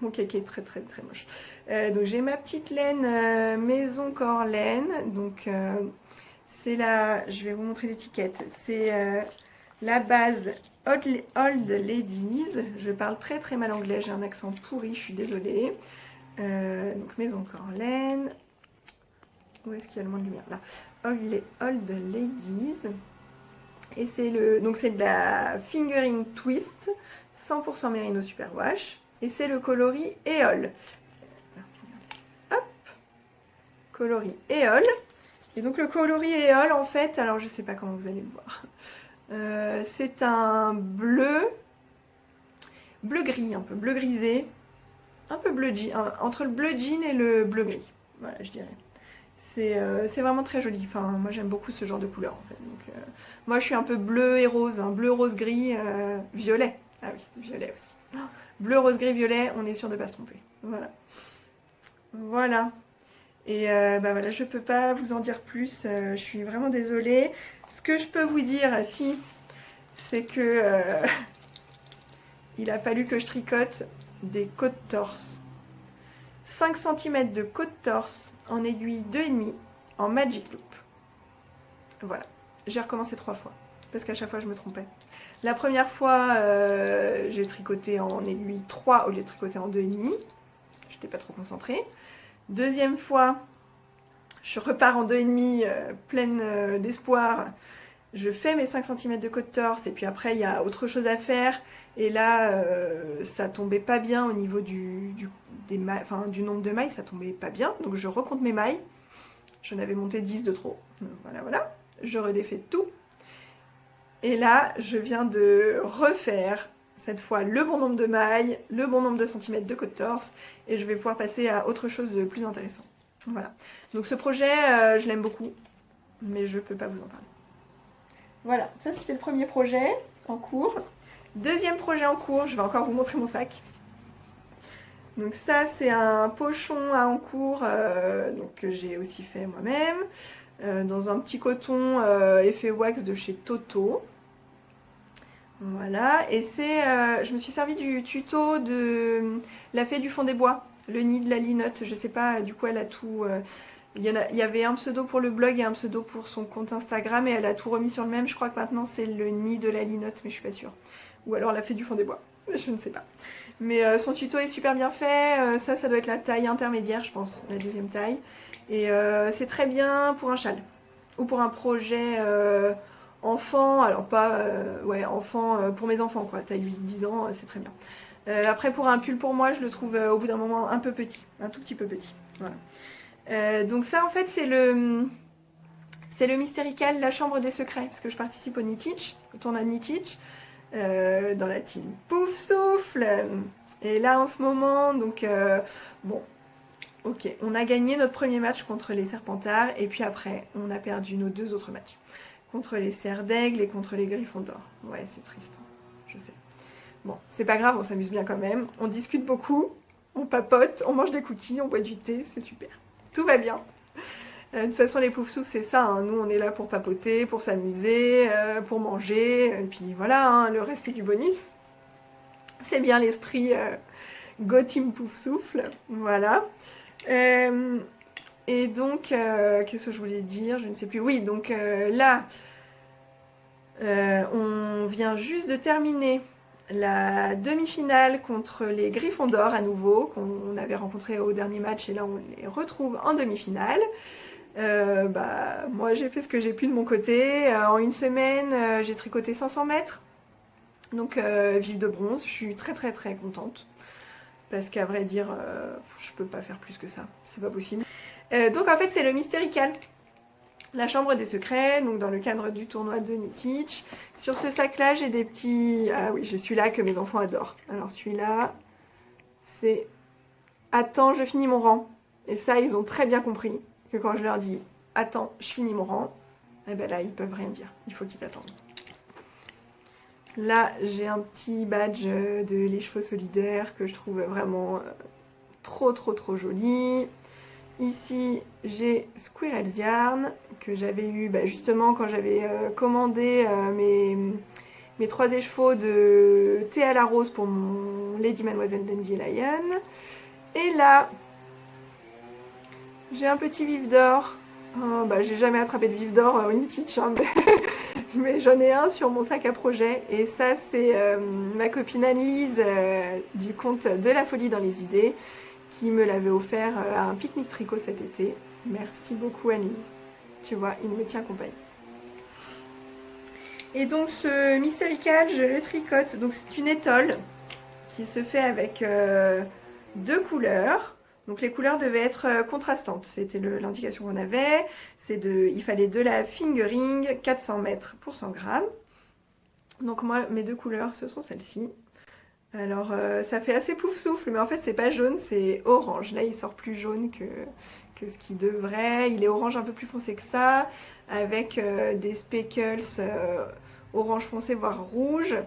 S1: mon cake est très très très moche. Donc j'ai ma petite laine Maison Corlaine. Donc c'est la, je vais vous montrer l'étiquette. C'est la base Old Ladies. Je parle très très mal anglais, j'ai un accent pourri, je suis désolée. Donc Maison Corlaine. Où est-ce qu'il y a le moins de lumière? Là. Old Ladies. Et c'est donc c'est de la Fingering Twist, 100% Merino Superwash. Et c'est le coloris Éole. Hop, coloris Éole. Et donc le coloris Éole, en fait, alors je sais pas comment vous allez le voir. C'est un bleu gris, un peu bleu grisé, un peu bleu jean, entre le bleu jean et le bleu gris. Voilà, je dirais. C'est vraiment très joli. Enfin, moi j'aime beaucoup ce genre de couleur en fait. Donc, moi je suis un peu bleu et rose, hein. Bleu, rose, gris, violet. Ah oui, violet aussi. Oh, bleu, rose, gris, violet, on est sûr de ne pas se tromper. Voilà. Voilà. Et voilà, je peux pas vous en dire plus. Je suis vraiment désolée. Ce que je peux vous dire, si, c'est que il a fallu que je tricote des côtes-torse. 5 cm de côte-torse en aiguille 2,5 en Magic Loop. Voilà, j'ai recommencé 3 fois parce qu'à chaque fois je me trompais. La première fois, j'ai tricoté en aiguille 3 au lieu de tricoter en 2,5. J'étais pas trop concentrée. Deuxième fois, je repars en 2,5 pleine d'espoir. Je fais mes 5 cm de côte-torse et puis après il y a autre chose à faire. Et là, ça tombait pas bien au niveau du nombre de mailles, ça tombait pas bien. Donc je recompte mes mailles. J'en avais monté 10 de trop. Voilà, voilà. Je redéfais tout. Et là, je viens de refaire, cette fois, le bon nombre de mailles, le bon nombre de centimètres de côte-torse. Et je vais pouvoir passer à autre chose de plus intéressant. Voilà. Donc ce projet, je l'aime beaucoup. Mais je peux pas vous en parler. Voilà, ça c'était le premier projet en cours. Deuxième projet en cours, je vais encore vous montrer mon sac. Donc ça c'est un pochon à encours que j'ai aussi fait moi-même. Dans un petit coton effet wax de chez Toto. Voilà, et je me suis servi du tuto de la fée du fond des bois, le nid de la linotte. Je sais pas, du coup elle a tout... il y avait un pseudo pour le blog et un pseudo pour son compte Instagram et elle a tout remis sur le même. Je crois que maintenant c'est le nid de la linotte, mais je suis pas sûre. Ou alors la fée du fond des bois, je ne sais pas. Mais son tuto est super bien fait. Ça doit être la taille intermédiaire, je pense, la deuxième taille. Et c'est très bien pour un châle. Ou pour un projet enfant. Alors pas, ouais, enfant pour mes enfants, quoi. Taille 8-10 ans, c'est très bien. Après pour un pull pour moi, je le trouve au bout d'un moment un peu petit. Un tout petit peu petit. Voilà. Donc ça en fait c'est le Mystérical, la chambre des secrets. Parce que je participe au Knitteach, au tournoi de Knitteach. Dans la team Pouf Souffle. Et là en ce moment, donc bon, ok, on a gagné notre premier match contre les Serpentards et puis après on a perdu nos 2 autres matchs contre les Serres d'Aigle et contre les Griffons d'Or. Ouais, c'est triste, hein, je sais. Bon, c'est pas grave, on s'amuse bien quand même. On discute beaucoup, on papote, on mange des cookies, on boit du thé, c'est super. Tout va bien. De toute façon, les pouf souffles, c'est ça. Hein. Nous, on est là pour papoter, pour s'amuser, pour manger. Et puis voilà, hein, le reste, c'est du bonus. C'est bien l'esprit Go Team Pouf Souffle. Voilà. Et donc, qu'est-ce que je voulais dire? Je ne sais plus. Oui, donc là, on vient juste de terminer la demi-finale contre les Griffons d'Or à nouveau, qu'on avait rencontré au dernier match. Et là, on les retrouve en demi-finale. Moi j'ai fait ce que j'ai pu de mon côté. En une semaine j'ai tricoté 500 mètres, donc vive de bronze. Je suis très très très contente parce qu'à vrai dire je peux pas faire plus que ça, c'est pas possible. Donc en fait c'est le Mystérical, La chambre des secrets, donc dans le cadre du tournoi de Knit-Teach. Sur ce sac-là, j'ai des petits... Ah oui, j'ai celui-là que mes enfants adorent. Alors celui-là, c'est... Attends, je finis mon rang. Et ça, ils ont très bien compris que quand je leur dis « Attends, je finis mon rang », eh ben là, ils peuvent rien dire. Il faut qu'ils attendent. Là, j'ai un petit badge de Les Chevaux Solidaires que je trouve vraiment trop joli. Ici, j'ai Squirrel's Yarn que j'avais eu justement quand j'avais commandé mes 3 écheveaux de thé à la rose pour mon Lady Mademoiselle Dandelion. Et là, j'ai un petit vif d'or. Oh, j'ai jamais attrapé de vif d'or au Knit-Teach, hein, mais j'en ai un sur mon sac à projet. Et ça, c'est ma copine Anne-Lise du compte De la Folie dans les idées qui me l'avait offert à un pique-nique tricot cet été. Merci beaucoup Anne-Lise. Tu vois, il me tient compagnie. Et donc ce mystérical, je le tricote. Donc c'est une étole qui se fait avec 2 couleurs. Donc les couleurs devaient être contrastantes. C'était l'indication qu'on avait. Il fallait de la fingering, 400 mètres pour 100 grammes. Donc moi, mes 2 couleurs, ce sont celles-ci. Alors ça fait assez pouf souffle, mais en fait c'est pas jaune, c'est orange. Là il sort plus jaune que ce qu'il devrait. Il est orange un peu plus foncé que ça, avec des speckles orange foncé voire rouge.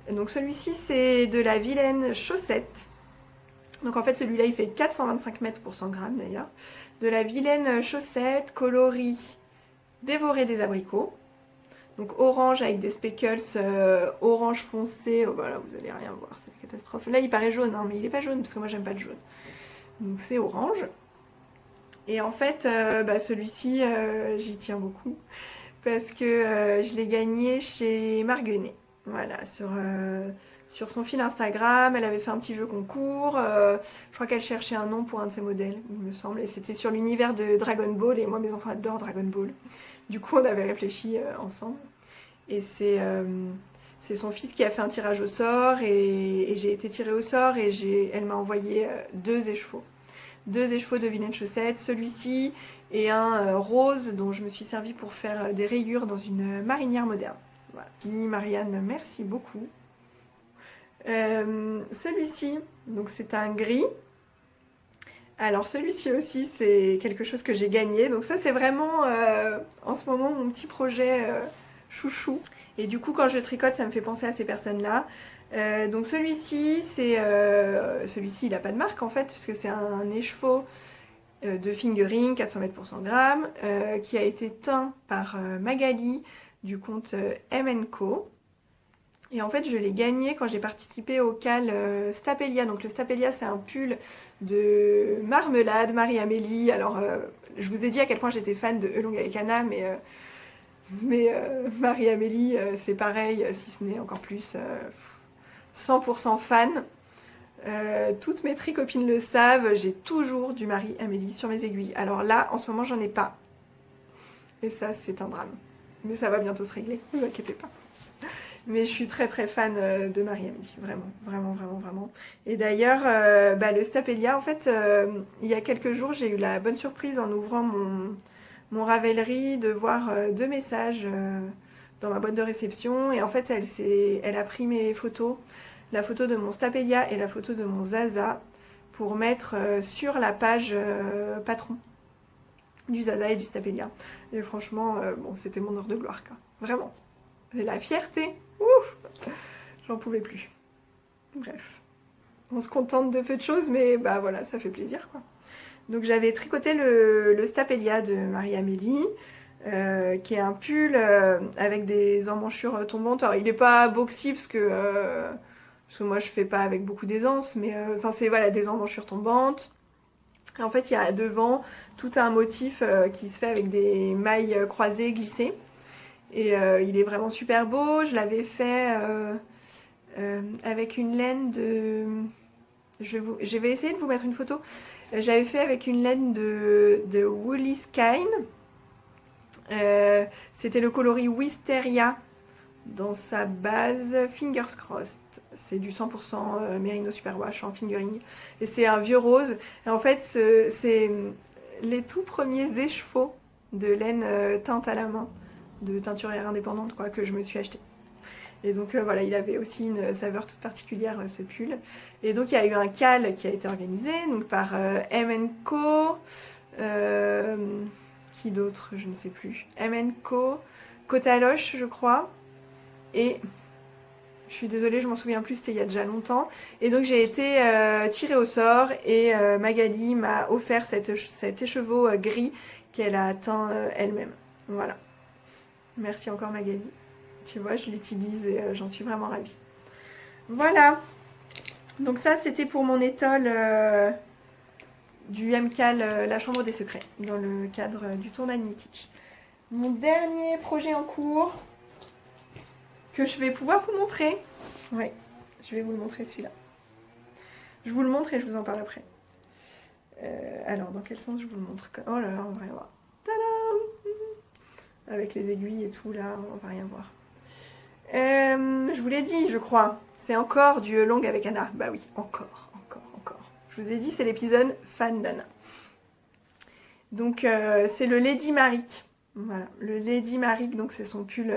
S1: Donc celui-ci c'est de la vilaine chaussette. Donc en fait celui-là il fait 425 mètres pour 100 grammes d'ailleurs. De la vilaine chaussette coloris dévoré des abricots. Donc orange avec des speckles orange foncé. Oh, voilà, vous allez rien voir, c'est la catastrophe. Là il paraît jaune, hein, mais il est pas jaune parce que moi j'aime pas de jaune. Donc c'est orange. Et en fait celui-ci j'y tiens beaucoup parce que je l'ai gagné chez Marguenet. Voilà, sur son fil Instagram, elle avait fait un petit jeu concours. Je crois qu'elle cherchait un nom pour un de ses modèles, il me semble. Et c'était sur l'univers de Dragon Ball. Et moi, mes enfants adorent Dragon Ball. Du coup, on avait réfléchi ensemble. Et c'est son fils qui a fait un tirage au sort. Et j'ai été tirée au sort. Et elle m'a envoyé 2 écheveaux. 2 écheveaux de vilaine chaussette. Celui-ci et un rose dont je me suis servi pour faire des rayures dans une marinière moderne. Voilà. Marianne, merci beaucoup. Celui-ci, donc c'est un gris. Alors celui-ci aussi c'est quelque chose que j'ai gagné. Donc ça c'est vraiment en ce moment mon petit projet chouchou. Et du coup quand je tricote ça me fait penser à ces personnes-là. Donc celui-ci il n'a pas de marque en fait puisque c'est un écheveau de fingering 400 mètres pour 100 grammes qui a été teint par Magali du compte M&Co. Et en fait, je l'ai gagné quand j'ai participé au cal Stapelia. Donc le Stapelia, c'est un pull de Marmelade, Marie-Amélie. Alors, je vous ai dit à quel point j'étais fan de Elonga et Cana, mais Marie-Amélie, c'est pareil, si ce n'est encore plus 100% fan. Toutes mes tricopines le savent, j'ai toujours du Marie-Amélie sur mes aiguilles. Alors là, en ce moment, j'en ai pas. Et ça, c'est un drame. Mais ça va bientôt se régler, ne vous inquiétez pas. Mais je suis très fan de Marie-Amélie, vraiment. Et d'ailleurs, le Stapelia, en fait, il y a quelques jours, j'ai eu la bonne surprise en ouvrant mon Ravelry de voir 2 messages dans ma boîte de réception. Et en fait, elle a pris mes photos, la photo de mon Stapelia et la photo de mon Zaza, pour mettre sur la page patron du Zaza et du Stapelia. Et franchement, c'était mon heure de gloire, quoi. Vraiment. Et la fierté, ouf, j'en pouvais plus. Bref, on se contente de peu de choses, mais voilà, ça fait plaisir, quoi. Donc j'avais tricoté le Stapelia de Marie-Amélie, qui est un pull avec des emmanchures tombantes. Alors il n'est pas boxy parce que moi je fais pas avec beaucoup d'aisance, mais c'est voilà, des emmanchures tombantes. Et en fait il y a devant tout un motif qui se fait avec des mailles croisées glissées. Et il est vraiment super beau. Je l'avais fait avec une laine de... Je vais essayer de vous mettre une photo. J'avais fait avec une laine de Woolly Skein. C'était le coloris Wisteria dans sa base Fingers Crossed. C'est du 100% Merino Superwash en fingering. Et c'est un vieux rose. Et en fait, c'est les tout premiers écheveaux de laine teinte à la main, de teinturière indépendante quoi, que je me suis acheté. Et donc voilà, il avait aussi une saveur toute particulière ce pull. Et donc il y a eu un call qui a été organisé donc par M&Co, qui d'autre, je ne sais plus, M&Co, Cotaloche je crois, et je suis désolée, je m'en souviens plus, c'était il y a déjà longtemps. Et donc j'ai été tirée au sort et Magali m'a offert cet écheveau gris qu'elle a teint elle-même. Voilà. Merci encore Magali. Tu vois, je l'utilise et j'en suis vraiment ravie. Voilà. Donc ça, c'était pour mon étole du MCAL, la chambre des secrets, dans le cadre du tour d'Annie-Teach. Mon dernier projet en cours, que je vais pouvoir vous montrer. Ouais, je vais vous le montrer celui-là. Je vous le montre et je vous en parle après. Alors, dans quel sens je vous le montre? Oh là là, on va rien voir. Tadam! Avec les aiguilles et tout, là, on va rien voir. Je vous l'ai dit, je crois. C'est encore du long avec Anna. Bah oui, encore. Je vous ai dit, c'est l'épisode fan d'Anna. Donc, c'est le Lady Marik. Voilà, le Lady Marik, donc c'est son pull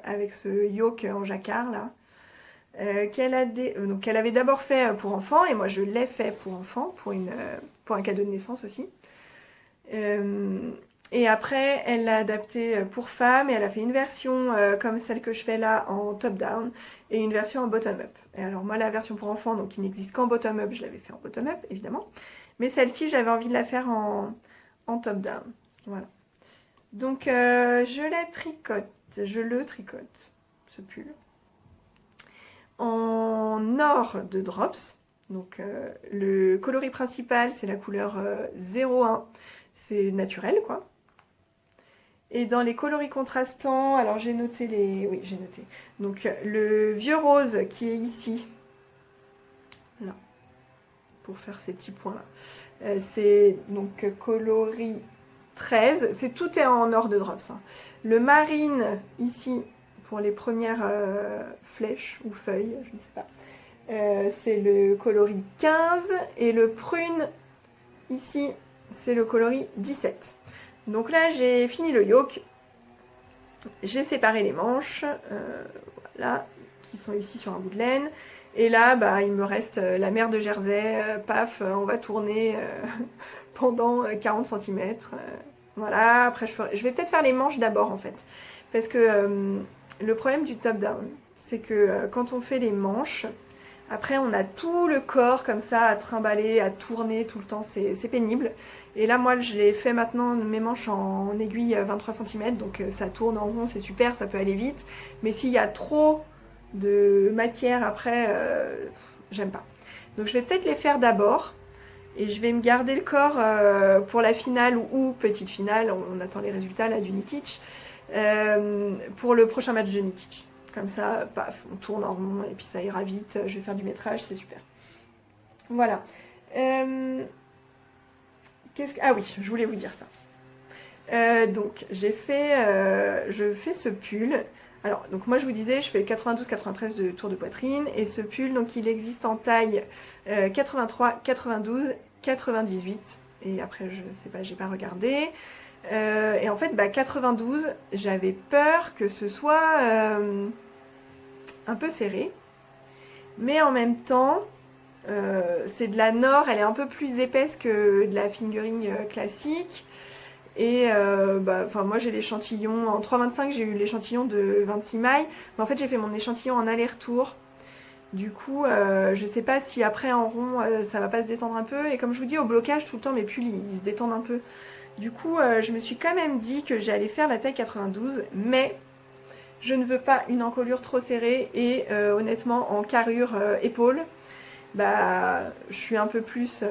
S1: avec ce yoke en jacquard, là. Qu'elle avait d'abord fait pour enfants, et moi je l'ai fait pour enfants, pour un cadeau de naissance aussi. Et après, elle l'a adapté pour femmes, et elle a fait une version comme celle que je fais là en top-down, et une version en bottom-up. Et alors moi, la version pour enfants, donc qui n'existe qu'en bottom-up, je l'avais fait en bottom-up, évidemment. Mais celle-ci, j'avais envie de la faire en top-down. Voilà. Donc, je le tricote, ce pull. En or de drops. Donc le coloris principal c'est la couleur 01, c'est naturel quoi. Et dans les coloris contrastants, alors j'ai noté oui j'ai noté. Donc le vieux rose qui est ici, là, pour faire ces petits points là. C'est donc coloris 13, tout est en or de drops. Hein. Le marine ici, pour les premières flèches ou feuilles, je ne sais pas. C'est le coloris 15 et le prune ici c'est le coloris 17. Donc là j'ai fini le yoke, j'ai séparé les manches, voilà, qui sont ici sur un bout de laine. Et là bah, il me reste la mer de Jersey, paf, on va tourner pendant 40 cm. Voilà, après je vais peut-être faire les manches d'abord en fait. Parce que le problème du top-down, c'est que quand on fait les manches, après on a tout le corps comme ça à trimballer, à tourner tout le temps, c'est pénible. Et là moi je l'ai fait maintenant mes manches en aiguille 23 cm, donc ça tourne en rond, c'est super, ça peut aller vite. Mais s'il y a trop de matière après, j'aime pas. Donc je vais peut-être les faire d'abord. Et je vais me garder le corps pour la finale ou petite finale, on attend les résultats là du Annie-Teach, pour le prochain match de Annie-Teach. Comme ça, paf, on tourne en rond et puis ça ira vite, je vais faire du métrage, c'est super. Voilà. Ah oui, je voulais vous dire ça. Donc, je fais ce pull. Alors, donc moi je vous disais, je fais 92-93 de tour de poitrine. Et ce pull, donc il existe en taille 83, 92, 98. Et après, je sais pas, j'ai pas regardé. Et en fait, 92, j'avais peur que ce soit un peu serré. Mais en même temps, c'est de la Nord, elle est un peu plus épaisse que de la fingering classique. Et moi j'ai l'échantillon en 3,25, j'ai eu l'échantillon de 26 mailles. Mais en fait j'ai fait mon échantillon en aller-retour. Du coup, je sais pas si après en rond ça va pas se détendre un peu. Et comme je vous dis, au blocage tout le temps mes pulls ils se détendent un peu. Du coup, je me suis quand même dit que j'allais faire la taille 92, mais je ne veux pas une encolure trop serrée. Et honnêtement, en carrure épaule, je suis un peu plus...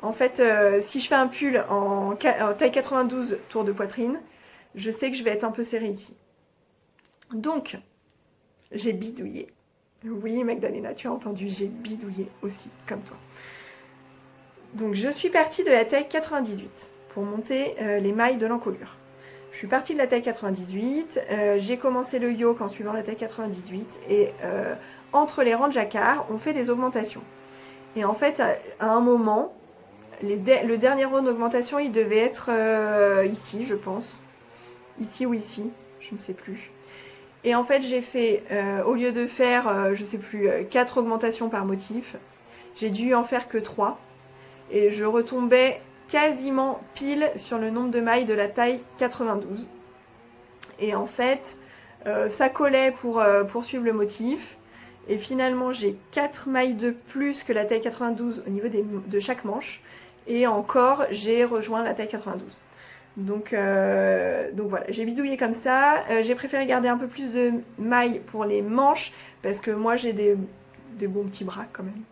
S1: En fait, si je fais un pull en taille 92 tour de poitrine, je sais que je vais être un peu serrée ici. Donc, j'ai bidouillé. Oui, Magdalena, tu as entendu, j'ai bidouillé aussi, comme toi. Donc, je suis partie de la taille 98 pour monter les mailles de l'encolure. Je suis partie de la taille 98, j'ai commencé le yoke en suivant la taille 98 et entre les rangs de jacquard, on fait des augmentations. Et en fait, à un moment... le dernier rond d'augmentation, il devait être ici, je pense. Ici ou ici, je ne sais plus. Et en fait, j'ai fait, au lieu de faire, je sais plus, 4 augmentations par motif, j'ai dû en faire que 3. Et je retombais quasiment pile sur le nombre de mailles de la taille 92. Et en fait, ça collait pour poursuivre le motif. Et finalement, j'ai 4 mailles de plus que la taille 92 au niveau de chaque manche. Et encore, j'ai rejoint la taille 92. Donc voilà, j'ai bidouillé comme ça. J'ai préféré garder un peu plus de mailles pour les manches parce que moi j'ai des bons petits bras quand même.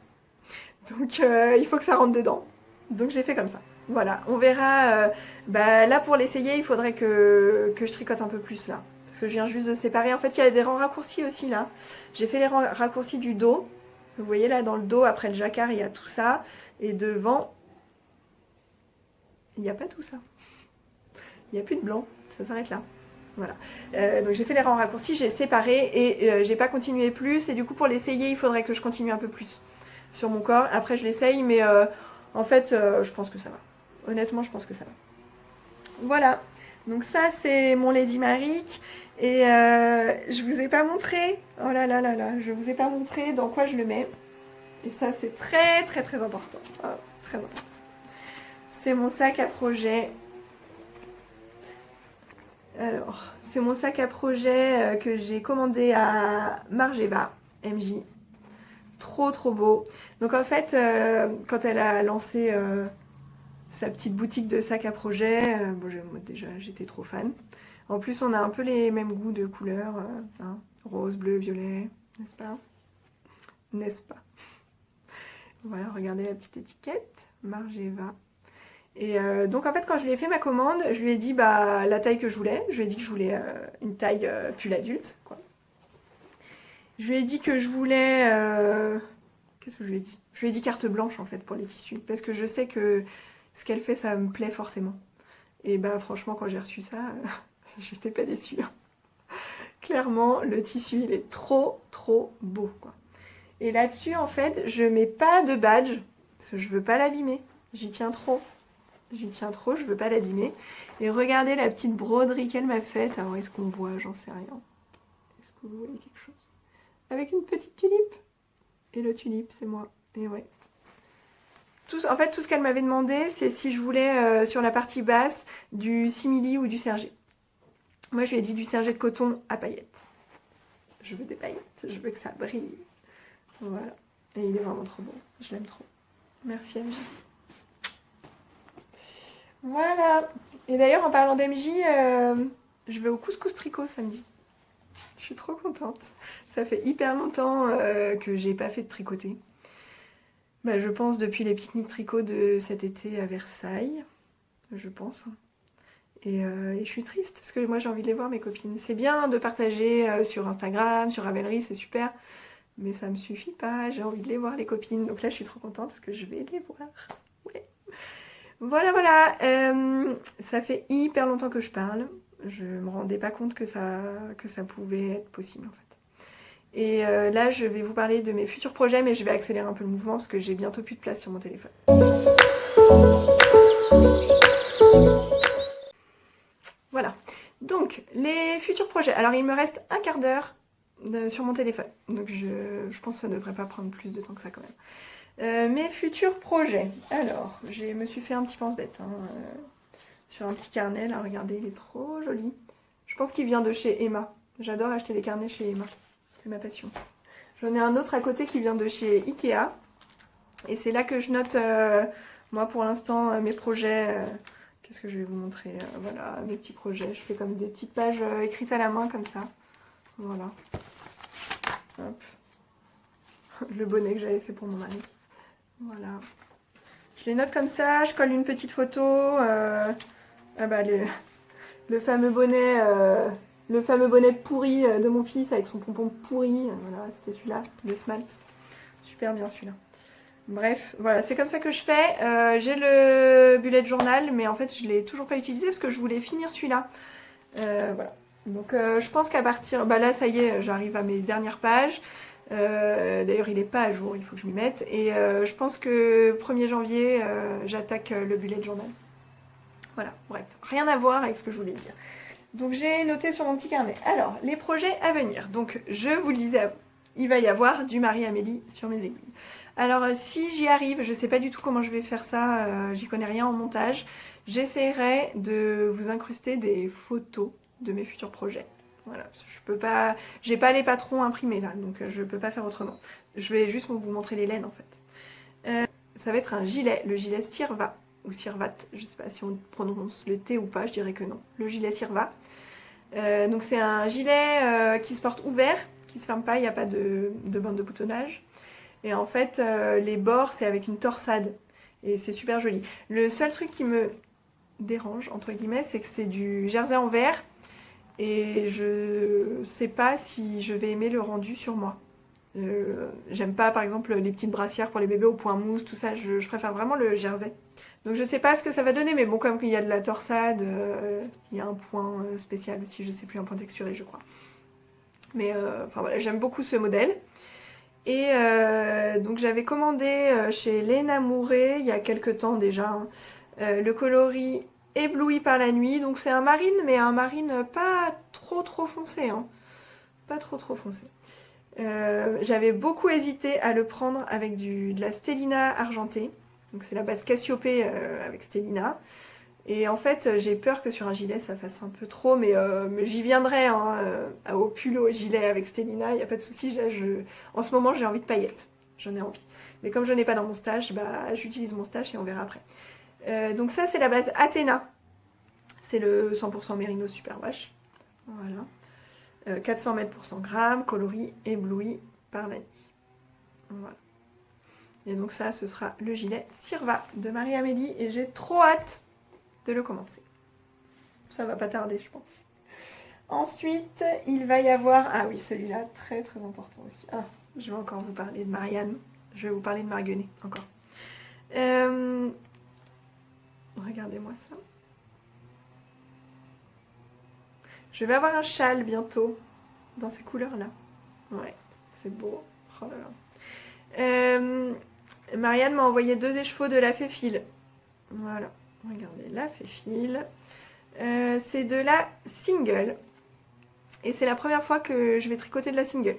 S1: Donc il faut que ça rentre dedans. Donc j'ai fait comme ça. Voilà, on verra. Là pour l'essayer, il faudrait que je tricote un peu plus là. Parce que je viens juste de séparer. En fait, il y a des rangs raccourcis aussi là. J'ai fait les rangs raccourcis du dos. Vous voyez là dans le dos, après le jacquard, il y a tout ça. Et devant, il n'y a pas tout ça. Il n'y a plus de blanc, ça s'arrête là. Voilà. Donc j'ai fait les rangs raccourcis, j'ai séparé et j'ai pas continué plus. Et du coup pour l'essayer, il faudrait que je continue un peu plus sur mon corps. Après je l'essaye, mais en fait je pense que ça va. Honnêtement, je pense que ça va. Voilà. Donc ça c'est mon Lady Maric. Et je vous ai pas montré. Oh là là là là, je vous ai pas montré dans quoi je le mets. Et ça c'est très très très important. Oh, très important. C'est mon sac à projet. Alors, c'est mon sac à projet que j'ai commandé à Margeva, MJ. Trop trop beau. Donc en fait, quand elle a lancé sa petite boutique de sac à projet, moi, déjà j'étais trop fan. En plus, on a un peu les mêmes goûts de couleurs, hein, rose, bleu, violet, n'est-ce pas? N'est-ce pas? Voilà, regardez la petite étiquette, Margeva. Et donc en fait quand je lui ai fait ma commande, je lui ai dit la taille que je voulais. Je lui ai dit que je voulais une taille pull adulte, quoi. Je lui ai dit que je voulais... Qu'est-ce que je lui ai dit? Je lui ai dit carte blanche en fait pour les tissus. Parce que je sais que ce qu'elle fait, ça me plaît forcément. Et franchement quand j'ai reçu ça, j'étais pas déçue. Clairement, le tissu il est trop trop beau, quoi. Et là-dessus en fait, je mets pas de badge. Parce que je veux pas l'abîmer. J'y tiens trop. J'y tiens trop, je veux pas l'abîmer. Et regardez la petite broderie qu'elle m'a faite. Alors est-ce qu'on voit? J'en sais rien. Est-ce que vous voyez quelque chose? Avec une petite tulipe. Et le tulipe, c'est moi. Et ouais. En fait, tout ce qu'elle m'avait demandé, c'est si je voulais sur la partie basse du simili ou du sergé. Moi, je lui ai dit du sergé de coton à paillettes. Je veux des paillettes, je veux que ça brille. Voilà. Et il est vraiment trop beau. Je l'aime trop. Merci MJ. Voilà. Et d'ailleurs, en parlant d'MJ, je vais au couscous tricot samedi. Je suis trop contente. Ça fait hyper longtemps que j'ai pas fait de tricoter. Je pense depuis les pique-niques tricot de cet été à Versailles. Je pense. Et je suis triste parce que moi j'ai envie de les voir, mes copines. C'est bien de partager sur Instagram, sur Ravelry, c'est super. Mais ça me suffit pas. J'ai envie de les voir, les copines. Donc là, je suis trop contente parce que je vais les voir. Ouais. Voilà, voilà, ça fait hyper longtemps que je parle. Je me rendais pas compte que ça pouvait être possible en fait. Et là, je vais vous parler de mes futurs projets, mais je vais accélérer un peu le mouvement parce que j'ai bientôt plus de place sur mon téléphone. Voilà, donc les futurs projets. Alors il me reste un quart d'heure sur mon téléphone, donc je pense que ça ne devrait pas prendre plus de temps que ça quand même. Mes futurs projets. Alors, je me suis fait un petit pense-bête sur un petit carnet. Là, regardez, il est trop joli. Je pense qu'il vient de chez Emma. J'adore acheter des carnets chez Emma. C'est ma passion. J'en ai un autre à côté qui vient de chez Ikea. Et c'est là que je note, moi pour l'instant, mes projets. Qu'est-ce que je vais vous montrer? Voilà, mes petits projets. Je fais comme des petites pages écrites à la main, comme ça. Voilà. Hop. Le bonnet que j'avais fait pour mon mari. Voilà. Je les note comme ça, je colle une petite photo. Le fameux bonnet pourri de mon fils avec son pompon pourri. Voilà, c'était celui-là, le smalt. Super bien celui-là. Bref, voilà, c'est comme ça que je fais. J'ai le bullet journal, mais en fait je l'ai toujours pas utilisé parce que je voulais finir celui-là. Voilà. Donc je pense qu'à partir... là ça y est, j'arrive à mes dernières pages. D'ailleurs il n'est pas à jour, il faut que je m'y mette. Et je pense que 1er janvier j'attaque le bullet journal. Voilà, bref, rien à voir avec ce que je voulais dire. Donc j'ai noté sur mon petit carnet. Alors, les projets à venir. Donc je vous le disais, il va y avoir du Marie-Amélie sur mes aiguilles. Alors si j'y arrive, je ne sais pas du tout comment je vais faire ça, j'y connais rien en montage. J'essaierai de vous incruster des photos de mes futurs projets. Voilà, je peux pas, j'ai pas les patrons imprimés là, donc je peux pas faire autrement. Je vais juste vous montrer les laines en fait. Ça va être un gilet, le gilet Sirva ou Sirvat, je sais pas si on prononce le T ou pas, je dirais que non. Le gilet Sirva. Donc c'est un gilet qui se porte ouvert, qui se ferme pas, il n'y a pas de bande de boutonnage. Et en fait, les bords, c'est avec une torsade. Et c'est super joli. Le seul truc qui me dérange, entre guillemets, c'est que c'est du jersey en verre. Et je sais pas si je vais aimer le rendu sur moi. J'aime pas, par exemple, les petites brassières pour les bébés au point mousse, tout ça. Je préfère vraiment le jersey. Donc je sais pas ce que ça va donner, mais bon, comme il y a de la torsade, il y a un point spécial aussi, je sais plus, un point texturé, je crois. Mais enfin voilà, j'aime beaucoup ce modèle. Et donc j'avais commandé chez Léna Mouret il y a quelques temps déjà le coloris Ébloui par la nuit. Donc c'est un marine, mais un marine pas trop foncé, hein. Pas trop foncé. J'avais beaucoup hésité à le prendre avec de la Stellina argentée. Donc c'est la base Cassiopée avec Stellina. Et en fait, j'ai peur que sur un gilet, ça fasse un peu trop, mais j'y viendrai hein, au pull, au gilet avec Stellina, il n'y a pas de souci. En ce moment, j'ai envie de paillettes, j'en ai envie. Mais comme je n'ai pas dans mon stash, bah, j'utilise mon stash et on verra après. Donc ça, c'est la base Athéna. C'est le 100% Mérino Superwash. Voilà. 400 mètres pour 100 grammes, coloris ébloui par la nuit. Voilà. Et donc ça, ce sera le gilet Sirva de Marie-Amélie et j'ai trop hâte de le commencer. Ça va pas tarder, je pense. Ensuite, il va y avoir... Ah oui, celui-là, très important aussi. Ah, je vais encore vous parler de Marianne. Je vais vous parler de Marguenet, encore. Regardez-moi ça. Je vais avoir un châle bientôt, dans ces couleurs-là. Ouais, c'est beau. Oh là là. Marianne m'a envoyé 2 écheveaux de la Féfile. Voilà. Regardez, la Féfile. C'est de la single. Et c'est la première fois que je vais tricoter de la single.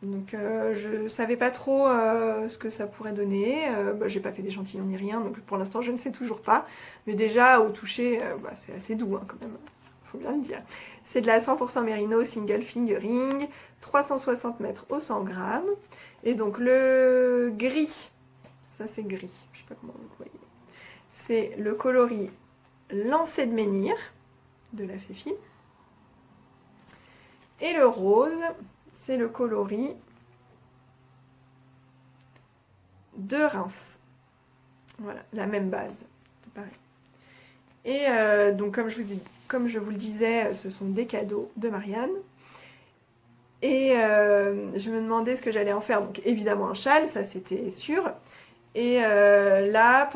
S1: Donc je savais pas trop ce que ça pourrait donner. J'ai pas fait d'échantillon ni rien, donc pour l'instant je ne sais toujours pas. Mais déjà au toucher, c'est assez doux hein, quand même. Faut bien le dire. C'est de la 100% Mérino single fingering, 360 mètres au 100 grammes. Et donc le gris, ça c'est gris, je sais pas comment vous voyez. C'est le coloris Lancé de Menhir de la Féfile. Et le rose, c'est le coloris de Reims. Voilà, la même base. Pareil. Et donc comme je vous le disais, ce sont des cadeaux de Marianne. Et je me demandais ce que j'allais en faire. Donc évidemment un châle, ça c'était sûr. Et là,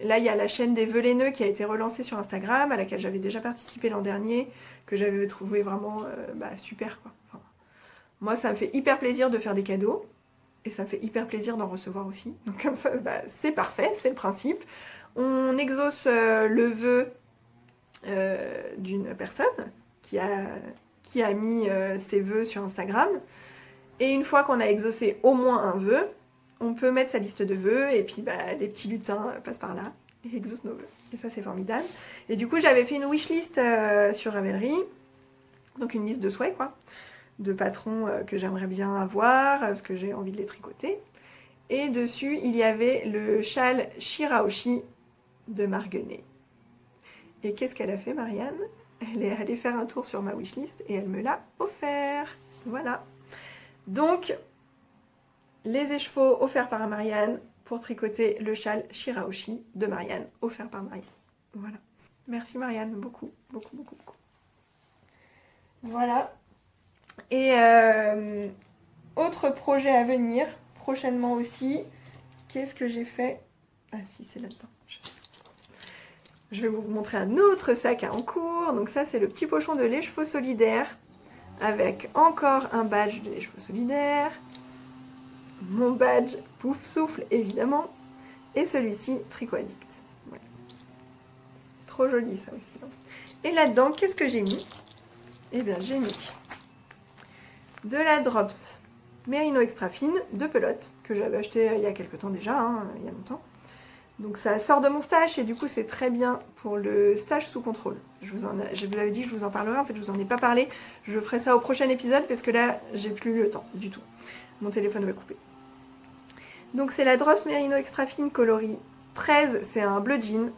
S1: Là, il y a la chaîne des Velaineux qui a été relancée sur Instagram, à laquelle j'avais déjà participé l'an dernier, que j'avais trouvé vraiment super, quoi. Enfin, moi, ça me fait hyper plaisir de faire des cadeaux, et ça me fait hyper plaisir d'en recevoir aussi. Donc comme ça, c'est parfait, c'est le principe. On exauce le vœu d'une personne qui a mis ses vœux sur Instagram. Et une fois qu'on a exaucé au moins un vœu, on peut mettre sa liste de vœux et puis les petits lutins passent par là et exaucent nos vœux. Et ça c'est formidable. Et du coup j'avais fait une wishlist sur Ravelry, donc une liste de souhaits quoi, de patrons que j'aimerais bien avoir, parce que j'ai envie de les tricoter. Et dessus il y avait le châle Shiraoshi de Marguenet. Et qu'est-ce qu'elle a fait Marianne? Elle est allée faire un tour sur ma wishlist et elle me l'a offert. Voilà. Donc les écheveaux offerts par Marianne pour tricoter le châle Shiraoshi de Marianne, offert par Marianne. Voilà. Merci Marianne, beaucoup. Voilà. Et autre projet à venir, prochainement aussi. Qu'est-ce que j'ai fait? Ah si, c'est là-dedans. Je vais vous montrer un autre sac en cours. Donc ça, c'est le petit pochon de l'écheveau solidaire avec encore un badge de Les Chevaux Solidaires, mon badge Pouf Souffle évidemment, et celui-ci Tricot Addict. Ouais. Trop joli ça aussi. Et là-dedans, qu'est-ce que j'ai mis? Eh bien j'ai mis de la Drops Merino Extra Fine de pelote, que j'avais acheté il y a quelques temps déjà, il y a longtemps. Donc ça sort de mon stash et du coup c'est très bien pour le stage sous contrôle. Je vous avais dit que je vous en parlerai, en fait je vous en ai pas parlé. Je ferai ça au prochain épisode parce que là j'ai plus le temps du tout. Mon téléphone va couper. Donc c'est la Drops Merino Extra Fine coloris 13, c'est un bleu jean.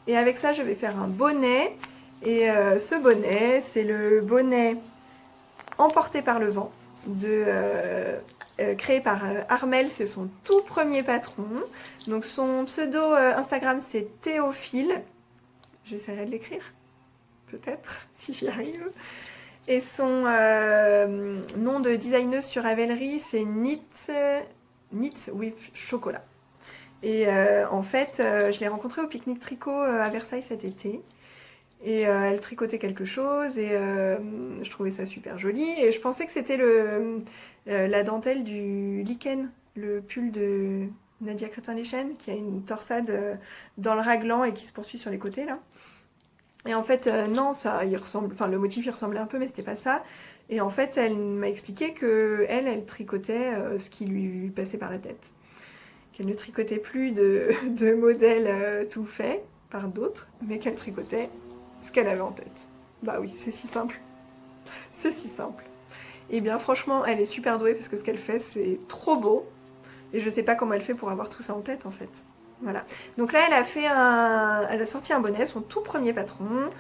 S1: Et avec ça je vais faire un bonnet. Et ce bonnet, c'est le bonnet Emporté par le vent, créé par Armel, c'est son tout premier patron. Donc son pseudo Instagram c'est Théophile. J'essaierai de l'écrire, peut-être, si j'y arrive. Et son nom de designeuse sur Ravelry c'est Knits with Chocolat. Et en fait, je l'ai rencontrée au pique-nique tricot à Versailles cet été. Et elle tricotait quelque chose et je trouvais ça super joli. Et je pensais que c'était la dentelle du lichen, le pull de Nadia Crétin-Lechen, qui a une torsade dans le raglan et qui se poursuit sur les côtés là. Et en fait, non, ça, il ressemble, enfin le motif il ressemblait un peu, mais c'était pas ça. Et en fait, elle m'a expliqué que elle tricotait ce qui lui passait par la tête. Qu'elle ne tricotait plus de modèles tout faits par d'autres, mais qu'elle tricotait ce qu'elle avait en tête. Bah oui, c'est si simple. C'est si simple. Et bien franchement, elle est super douée parce que ce qu'elle fait, c'est trop beau. Et je sais pas comment elle fait pour avoir tout ça en tête en fait. Voilà. Donc là, elle a sorti un bonnet, son tout premier patron,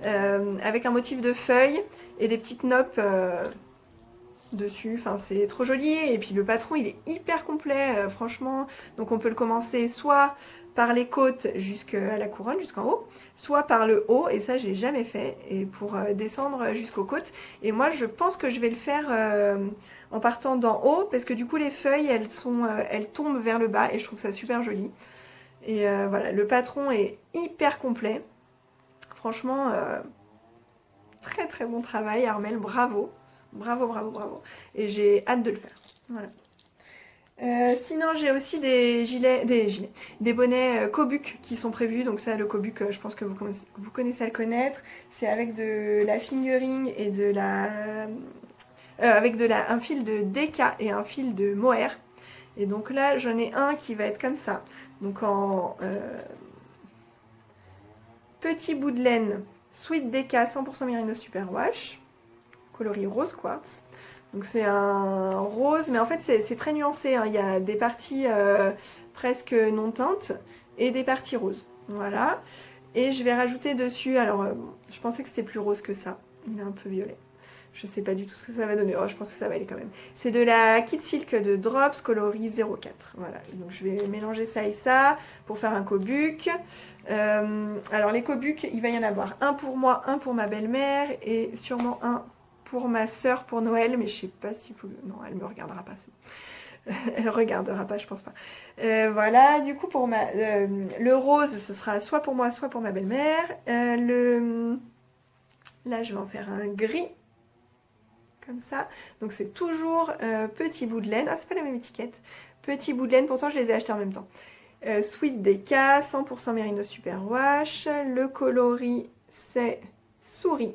S1: avec un motif de feuilles et des petites noppes dessus. Enfin, c'est trop joli. Et puis le patron, il est hyper complet, franchement. Donc on peut le commencer soit par les côtes jusqu'à la couronne, jusqu'en haut, soit par le haut, et ça j'ai jamais fait, et pour descendre jusqu'aux côtes. Et moi je pense que je vais le faire en partant d'en haut, parce que du coup les feuilles elles tombent vers le bas, et je trouve ça super joli. Et voilà, le patron est hyper complet. Franchement, très très bon travail Armel, bravo. Bravo, bravo, bravo. Et j'ai hâte de le faire. Voilà. Sinon j'ai aussi des bonnets Kobuc qui sont prévus. Donc ça, le Kobuc, je pense que vous connaissez à le connaître. C'est avec de la fingering et un fil de DK et un fil de mohair. Et donc là j'en ai un qui va être comme ça. Donc en petit bout de laine Sweet DK 100% Merino Superwash, coloris rose quartz. Donc c'est un rose, mais en fait c'est très nuancé, hein. Il y a des parties presque non teintes et des parties roses. Voilà. Et je vais rajouter dessus, alors je pensais que c'était plus rose que ça. Il est un peu violet. Je sais pas du tout ce que ça va donner. Oh, je pense que ça va aller quand même. C'est de la Kid Silk de Drops coloris 04. Voilà. Donc je vais mélanger ça et ça pour faire un Kobuc. Alors les Kobuc, il va y en avoir un pour moi, un pour ma belle-mère et sûrement un pour ma soeur pour Noël, mais je sais pas s'il faut... Non, elle me regardera pas. Elle regardera pas, je pense pas. Voilà, du coup pour le rose, ce sera soit pour moi, soit pour ma belle-mère. Là, je vais en faire un gris, comme ça. Donc c'est toujours petit bout de laine. Ah, c'est pas la même étiquette. Petit bout de laine, pourtant je les ai achetés en même temps. Sweet DK, 100% Merino Superwash. Le coloris, c'est souris.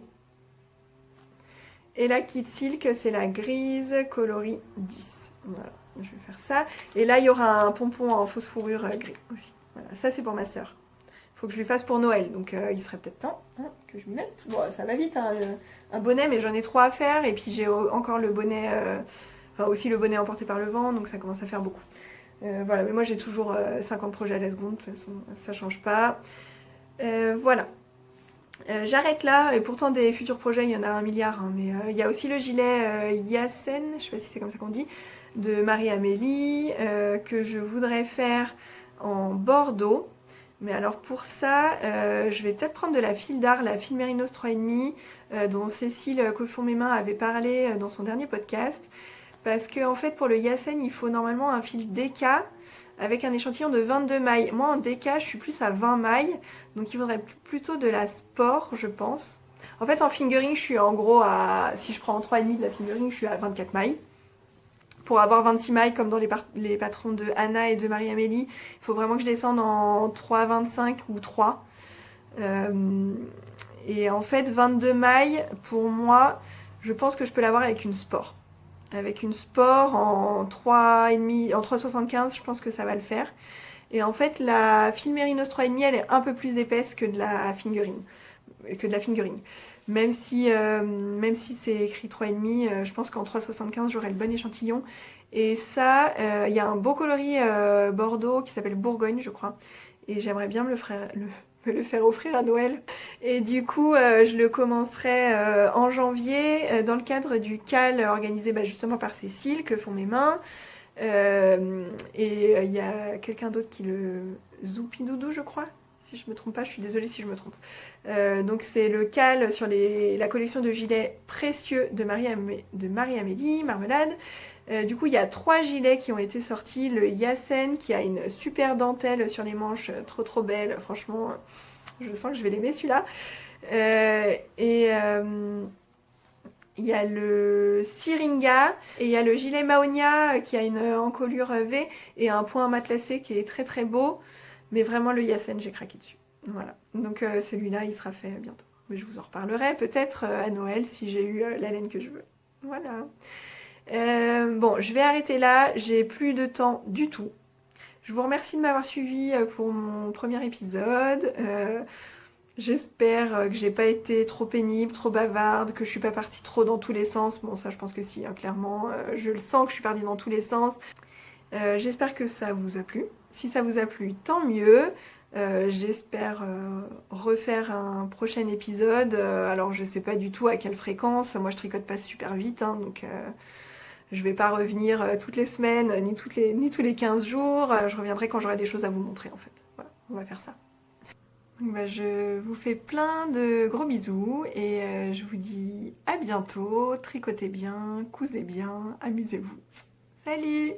S1: Et la Kid Silk, c'est la grise coloris 10. Voilà, je vais faire ça. Et là, il y aura un pompon en fausse fourrure gris aussi. Voilà, ça c'est pour ma soeur. Il faut que je lui fasse pour Noël, donc il serait peut-être temps que je m'y mette. Bon, ça va vite, hein, un bonnet, mais j'en ai 3 à faire. Et puis j'ai encore le bonnet, enfin aussi le bonnet emporté par le vent, donc ça commence à faire beaucoup. Voilà, mais moi j'ai toujours 50 projets à la seconde, de toute façon, ça change pas. Voilà. J'arrête là, et pourtant des futurs projets il y en a un milliard, hein, mais il y a aussi le gilet Yassen, je sais pas si c'est comme ça qu'on dit, de Marie-Amélie, que je voudrais faire en Bordeaux. Mais alors pour ça, je vais peut-être prendre de la file d'art, la file Mérinos 3,5, dont Cécile Coiffon Mes Mains avait parlé dans son dernier podcast. Parce que en fait pour le Yassen, il faut normalement un fil DK avec un échantillon de 22 mailles. Moi en DK, je suis plus à 20 mailles, donc il faudrait plutôt de la sport, je pense. En fait, en fingering, je suis en gros à... Si je prends en 3,5 de la fingering, je suis à 24 mailles. Pour avoir 26 mailles, comme dans les patrons de Anna et de Marie-Amélie, il faut vraiment que je descende en 3,25 ou 3. Et en fait, 22 mailles, pour moi, je pense que je peux l'avoir avec une sport. Avec une sport en 3,5, en 3,75, je pense que ça va le faire. Et en fait, la Fil Mérinos 3,5, elle est un peu plus épaisse que de la fingering. Même si c'est écrit 3,5, je pense qu'en 3,75, j'aurai le bon échantillon. Et ça, il y a un beau coloris Bordeaux qui s'appelle Bourgogne, je crois. Et j'aimerais bien me le faire offrir à Noël. Et du coup, je le commencerai en janvier dans le cadre du CAL organisé justement par Cécile, que font mes mains. Et il y a quelqu'un d'autre qui le... Zoupidoudou, je crois. Si je me trompe pas, je suis désolée si je me trompe. Donc c'est le CAL sur la collection de gilets précieux de Marie-Amélie, Marmelade. Du coup, il y a 3 gilets qui ont été sortis. Le Yassen qui a une super dentelle sur les manches, trop trop belle. Franchement, je sens que je vais l'aimer celui-là. Il y a le Syringa et il y a le gilet Maonia qui a une encolure V et un point matelassé qui est très très beau. Mais vraiment le Yassen, j'ai craqué dessus. Voilà. Donc celui-là, il sera fait bientôt. Mais je vous en reparlerai peut-être à Noël si j'ai eu la laine que je veux. Voilà. Bon, je vais arrêter là. J'ai plus de temps du tout. Je vous remercie de m'avoir suivi pour mon premier épisode. J'espère que j'ai pas été trop pénible, trop bavarde, que je suis pas partie trop dans tous les sens. Bon, ça, je pense que si, hein, clairement. Je le sens que je suis partie dans tous les sens. J'espère que ça vous a plu. Si ça vous a plu, tant mieux. J'espère refaire un prochain épisode. Alors, je sais pas du tout à quelle fréquence. Moi, je tricote pas super vite, hein, donc je vais pas revenir toutes les semaines, ni tous les 15 jours. Je reviendrai quand j'aurai des choses à vous montrer, en fait. Voilà, on va faire ça. Je vous fais plein de gros bisous et je vous dis à bientôt. Tricotez bien, cousez bien, amusez-vous. Salut!